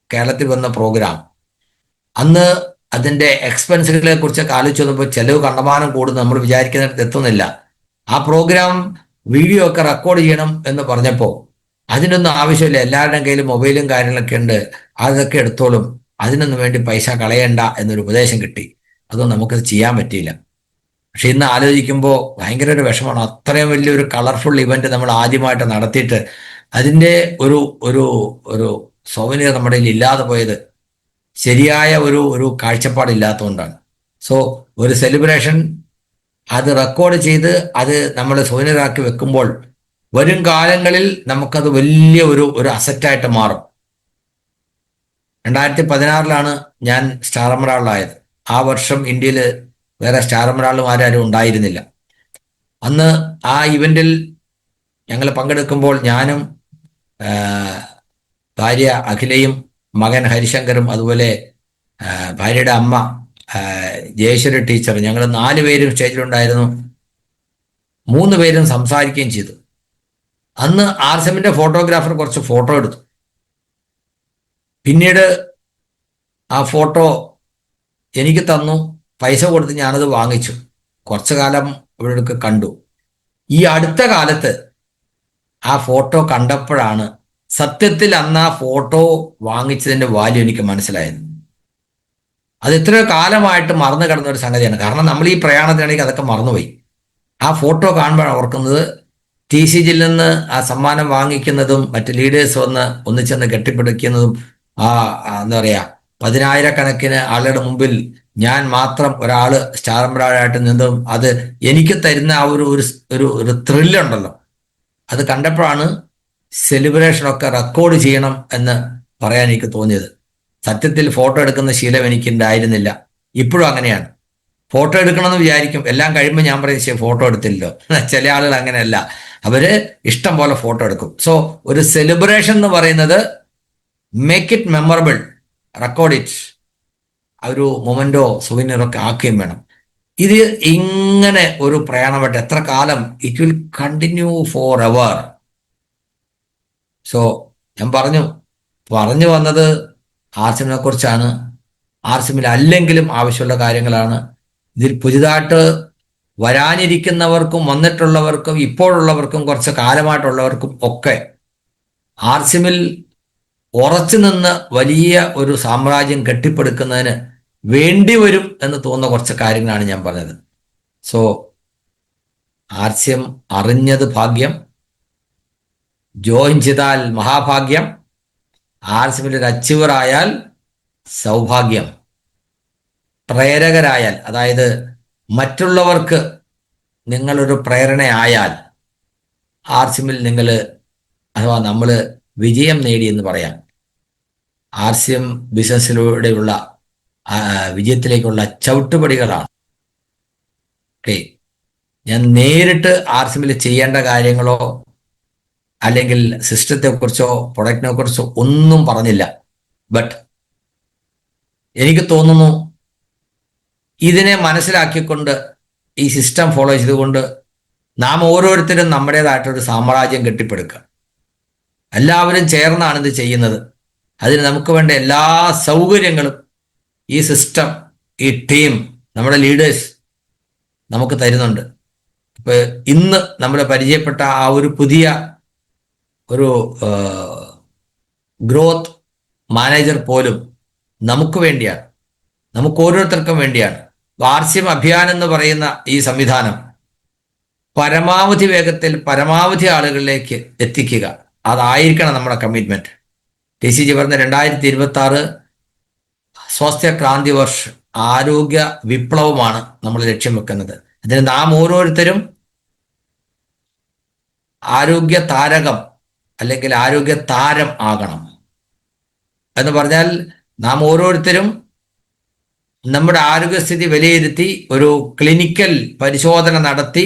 കേരളത്തിൽ വന്ന പ്രോഗ്രാം, അന്ന് അതിൻ്റെ എക്സ്പെൻസുകളെ കുറിച്ചൊക്കെ ആലോചിച്ച് വന്നപ്പോൾ ചെലവ് കണ്ടമാനം കൂടുന്നു, നമ്മൾ വിചാരിക്കുന്നിടത്ത് എത്തുന്നില്ല. ആ പ്രോഗ്രാം വീഡിയോ ഒക്കെ റെക്കോർഡ് ചെയ്യണം എന്ന് പറഞ്ഞപ്പോൾ അതിനൊന്നും ആവശ്യമില്ല, എല്ലാവരുടെയും കയ്യിൽ മൊബൈലും കാര്യങ്ങളൊക്കെ ഉണ്ട്, അതൊക്കെ എടുത്തോളും, അതിനൊന്നും വേണ്ടി പൈസ കളയണ്ട എന്നൊരു ഉപദേശം കിട്ടി. അതൊന്നും നമുക്കത് ചെയ്യാൻ പറ്റിയില്ല. പക്ഷെ ഇന്ന് ആലോചിക്കുമ്പോൾ ഭയങ്കര ഒരു വിഷമമാണ്. അത്രയും വലിയൊരു കളർഫുൾ ഇവന്റ് നമ്മൾ ആദ്യമായിട്ട് നടത്തിയിട്ട് അതിൻ്റെ ഒരു സൗകര്യം നമ്മുടെ കയ്യിൽ ഇല്ലാതെ പോയത് ശരിയായ ഒരു കാഴ്ചപ്പാടില്ലാത്തതുകൊണ്ടാണ്. സോ ഒരു സെലിബ്രേഷൻ അത് റെക്കോർഡ് ചെയ്ത് അത് നമ്മൾ സൗകര്യമാക്കി വെക്കുമ്പോൾ വരും കാലങ്ങളിൽ നമുക്കത് വലിയ ഒരു അസറ്റായിട്ട് മാറും. 2016 ഞാൻ സ്റ്റാർ എമറാൾഡായത്. ആ വർഷം ഇന്ത്യയിൽ വേറെ സ്റ്റാർ എമറാൾഡുമാരും ഉണ്ടായിരുന്നില്ല. അന്ന് ആ ഇവന്റിൽ ഞങ്ങൾ പങ്കെടുക്കുമ്പോൾ ഞാനും ഭാര്യ അഖിലയും മകൻ ഹരിശങ്കറും അതുപോലെ ഭാര്യയുടെ അമ്മ ജയേശ്വരി ടീച്ചർ, ഞങ്ങൾ 4 പേരും സ്റ്റേജിലുണ്ടായിരുന്നു. 3 പേരും സംസാരിക്കുകയും ചെയ്തു. അന്ന് ആർസെമിന്റെ ഫോട്ടോഗ്രാഫർ കുറച്ച് ഫോട്ടോ എടുത്തു. പിന്നീട് ആ ഫോട്ടോ എനിക്ക് തന്നു, പൈസ കൊടുത്ത് ഞാനത് വാങ്ങിച്ചു. കുറച്ചു കാലം ഇവിടെ കണ്ടു. ഈ അടുത്ത കാലത്ത് ആ ഫോട്ടോ കണ്ടപ്പോഴാണ് സത്യത്തിൽ അന്ന് ആ ഫോട്ടോ വാങ്ങിച്ചതിന്റെ വാല്യൂ എനിക്ക് മനസ്സിലായത്. അത് എത്രയോ കാലമായിട്ട് മറന്നു കിടന്ന ഒരു സംഗതിയാണ്. കാരണം നമ്മൾ ഈ പ്രയാണത്തിനിടയ്ക്ക് അതൊക്കെ മറന്നുപോയി. ആ ഫോട്ടോ കാണുമ്പോഴാണ് ഓർക്കുന്നത് TCGയിൽ നിന്ന് ആ സമ്മാനം വാങ്ങിക്കുന്നതും മറ്റ് ലീഡേഴ്സ് വന്ന് ഒന്നിച്ചെന്ന് കെട്ടിപ്പിടിക്കുന്നതും എന്താ പറയുക, 10,000-കണക്കിന് ആളുകളുടെ മുമ്പിൽ ഞാൻ മാത്രം ഒരാള് സ്റ്റാർ എമറാൾഡായിട്ട് നിന്നതും അത് എനിക്ക് തരുന്ന ആ ഒരു ത്രില്ലുണ്ടല്ലോ, അത് കണ്ടപ്പോഴാണ് സെലിബ്രേഷനൊക്കെ റെക്കോർഡ് ചെയ്യണം എന്ന് പറയാൻ എനിക്ക് തോന്നിയത്. സത്യത്തിൽ ഫോട്ടോ എടുക്കുന്ന ശീലം എനിക്കുണ്ടായിരുന്നില്ല. ഇപ്പോഴും അങ്ങനെയാണ്. ഫോട്ടോ എടുക്കണമെന്ന് വിചാരിക്കും, എല്ലാം കഴിയുമ്പോൾ ഞാൻ പറയും ഫോട്ടോ എടുത്തില്ലല്ലോ. ചില ആളുകൾ അങ്ങനെയല്ല, അവര് ഇഷ്ടം പോലെ ഫോട്ടോ എടുക്കും. സോ ഒരു സെലിബ്രേഷൻ എന്ന് പറയുന്നത് make it memorable, record it, ഒരു മൊമെന്റോ സുവനീറോ ഒക്കെ ആക്കുകയും വേണം. ഇത് ഇങ്ങനെ ഒരു പ്രയാണമായിട്ട് എത്ര കാലം it will continue for ever. So ഞാൻ പറഞ്ഞു വന്നത് ആർസിമിനെ കുറിച്ചാണ്. ആർസിമിൽ അല്ലെങ്കിലും ആവശ്യമുള്ള കാര്യങ്ങളാണ്. ഇതിൽ പുതിയതായിട്ട് വരാനിരിക്കുന്നവർക്കും വന്നിട്ടുള്ളവർക്കും ഇപ്പോഴുള്ളവർക്കും കുറച്ച് കാലമായിട്ടുള്ളവർക്കും ഒക്കെ ആർസിമിൽ ഉറച്ചു നിന്ന് വലിയ ഒരു സാമ്രാജ്യം കെട്ടിപ്പടുക്കുന്നതിന് വേണ്ടി വരും എന്ന് തോന്നുന്ന കുറച്ച് കാര്യങ്ങളാണ് ഞാൻ പറഞ്ഞത്. സോ ആർസിഎം അറിഞ്ഞത് ഭാഗ്യം, ജോയിൻ ചെയ്താൽ മഹാഭാഗ്യം, ആർസിഎമ്മിൽ ഒരു അച്ചീവർ ആയാൽ സൗഭാഗ്യം, പ്രേരകരായാൽ, അതായത് മറ്റുള്ളവർക്ക് നിങ്ങളൊരു പ്രേരണയായാൽ ആർസിഎമ്മിൽ നിങ്ങൾ അഥവാ നമ്മൾ വിജയം നേടി എന്ന് പറയാം. ആർസിഎം ബിസിനസ്സിലൂടെയുള്ള വിജയത്തിലേക്കുള്ള ചവിട്ടുപടികളാണ്. ഓക്കെ, ഞാൻ നേരിട്ട് ആർസിഎമ്മിൽ ചെയ്യേണ്ട കാര്യങ്ങളോ അല്ലെങ്കിൽ സിസ്റ്റത്തെക്കുറിച്ചോ പ്രൊഡക്റ്റിനെ കുറിച്ചോ ഒന്നും പറഞ്ഞില്ല. ബട്ട് എനിക്ക് തോന്നുന്നു ഇതിനെ മനസ്സിലാക്കിക്കൊണ്ട് ഈ സിസ്റ്റം ഫോളോ ചെയ്തുകൊണ്ട് നാം ഓരോരുത്തരും നമ്മുടേതായിട്ടൊരു സാമ്രാജ്യം കെട്ടിപ്പടുക്കുക. എല്ലാവരും ചേർന്നാണ് ഇത് ചെയ്യുന്നത്. അതിന് നമുക്ക് വേണ്ട എല്ലാ സൗകര്യങ്ങളും ഈ സിസ്റ്റം, ഈ ടീം, നമ്മുടെ ലീഡേഴ്സ് നമുക്ക് തരുന്നുണ്ട്. ഇപ്പൊ ഇന്ന് നമ്മൾ പരിചയപ്പെട്ട ആ ഒരു പുതിയ ഒരു ഗ്രോത്ത് മാനേജർ പോലും നമുക്ക് വേണ്ടിയാണ്, നമുക്ക് ഓരോരുത്തർക്കും വേണ്ടിയാണ്. RCM അഭിയാൻ എന്ന് പറയുന്ന ഈ സംവിധാനം പരമാവധി വേഗത്തിൽ പരമാവധി ആളുകളിലേക്ക് എത്തിക്കുക, അതായിരിക്കണം നമ്മുടെ കമ്മിറ്റ്മെന്റ്. TCG പറഞ്ഞ 2026 സ്വാസ്ഥ്യ ക്രാന്തി വർഷ, ആരോഗ്യ വിപ്ലവമാണ് നമ്മൾ ലക്ഷ്യം വെക്കുന്നത്. അതിന് നാം ഓരോരുത്തരും ആരോഗ്യ താരകം അല്ലെങ്കിൽ ആരോഗ്യ താരം ആകണം. എന്ന് പറഞ്ഞാൽ നാം ഓരോരുത്തരും നമ്മുടെ ആരോഗ്യസ്ഥിതി വിലയിരുത്തി ഒരു ക്ലിനിക്കൽ പരിശോധന നടത്തി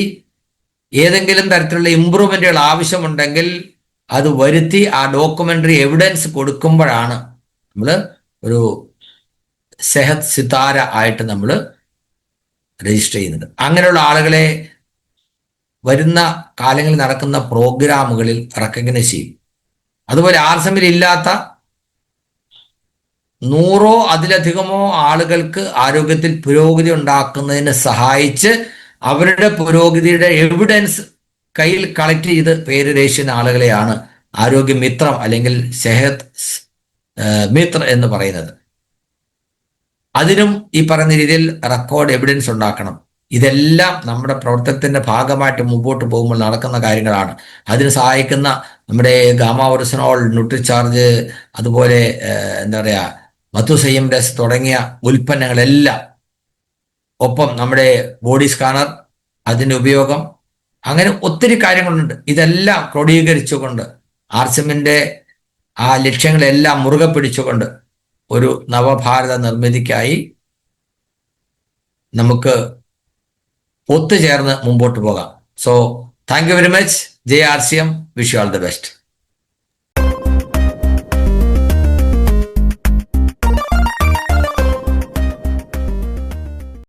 ഏതെങ്കിലും തരത്തിലുള്ള ഇമ്പ്രൂവ്മെന്റുകൾ ആവശ്യമുണ്ടെങ്കിൽ അത് വരുത്തി ആ ഡോക്യുമെന്ററി എവിഡൻസ് കൊടുക്കുമ്പോഴാണ് നമ്മൾ ഒരു സെഹത് സിതാര ആയിട്ട് നമ്മൾ രജിസ്റ്റർ ചെയ്യുന്നത്. അങ്ങനെയുള്ള ആളുകളെ വരുന്ന കാലങ്ങളിൽ നടക്കുന്ന പ്രോഗ്രാമുകളിൽ റെക്കഗ്നൈസ് ചെയ്യും. അതുപോലെ RCMൽ ഇല്ലാത്ത 100 അതിലധികമോ ആളുകൾക്ക് ആരോഗ്യത്തിൽ പുരോഗതി ഉണ്ടാക്കുന്നതിന് സഹായിച്ച് അവരുടെ പുരോഗതിയുടെ എവിഡൻസ് കയ്യിൽ കളക്ട് ചെയ്ത് പേര് രജിക്കുന്ന ആളുകളെയാണ് ആരോഗ്യ മിത്രം അല്ലെങ്കിൽ സെഹത് മിത്ര എന്ന് പറയുന്നത്. അതിനും ഈ പറയുന്ന രീതിയിൽ റെക്കോർഡ് എവിഡൻസ് ഉണ്ടാക്കണം. ഇതെല്ലാം നമ്മുടെ പ്രവർത്തനത്തിന്റെ ഭാഗമായിട്ട് മുമ്പോട്ട് പോകുമ്പോൾ നടക്കുന്ന കാര്യങ്ങളാണ്. അതിന് സഹായിക്കുന്ന നമ്മുടെ ഗാമാവോറിസിനോൾ, ന്യൂട്രിചാർജ്, അതുപോലെ എന്താ പറയുക മധുസംയമരസ് തുടങ്ങിയ ഉൽപ്പന്നങ്ങളെല്ലാം, ഒപ്പം നമ്മുടെ ബോഡി സ്കാനർ, അതിൻ്റെ ഉപയോഗം, അങ്ങനെ ഒത്തിരി കാര്യങ്ങളുണ്ട്. ഇതെല്ലാം ക്രോഡീകരിച്ചുകൊണ്ട് RCMന്റെ ആ ലക്ഷ്യങ്ങളെല്ലാം മുറുകെ പിടിച്ചുകൊണ്ട് ഒരു നവഭാരത നിർമ്മിതിക്കായി നമുക്ക് ഒത്തുചേർന്ന് മുമ്പോട്ട് പോകാം. So thank you very much. RCM, wish you all the best.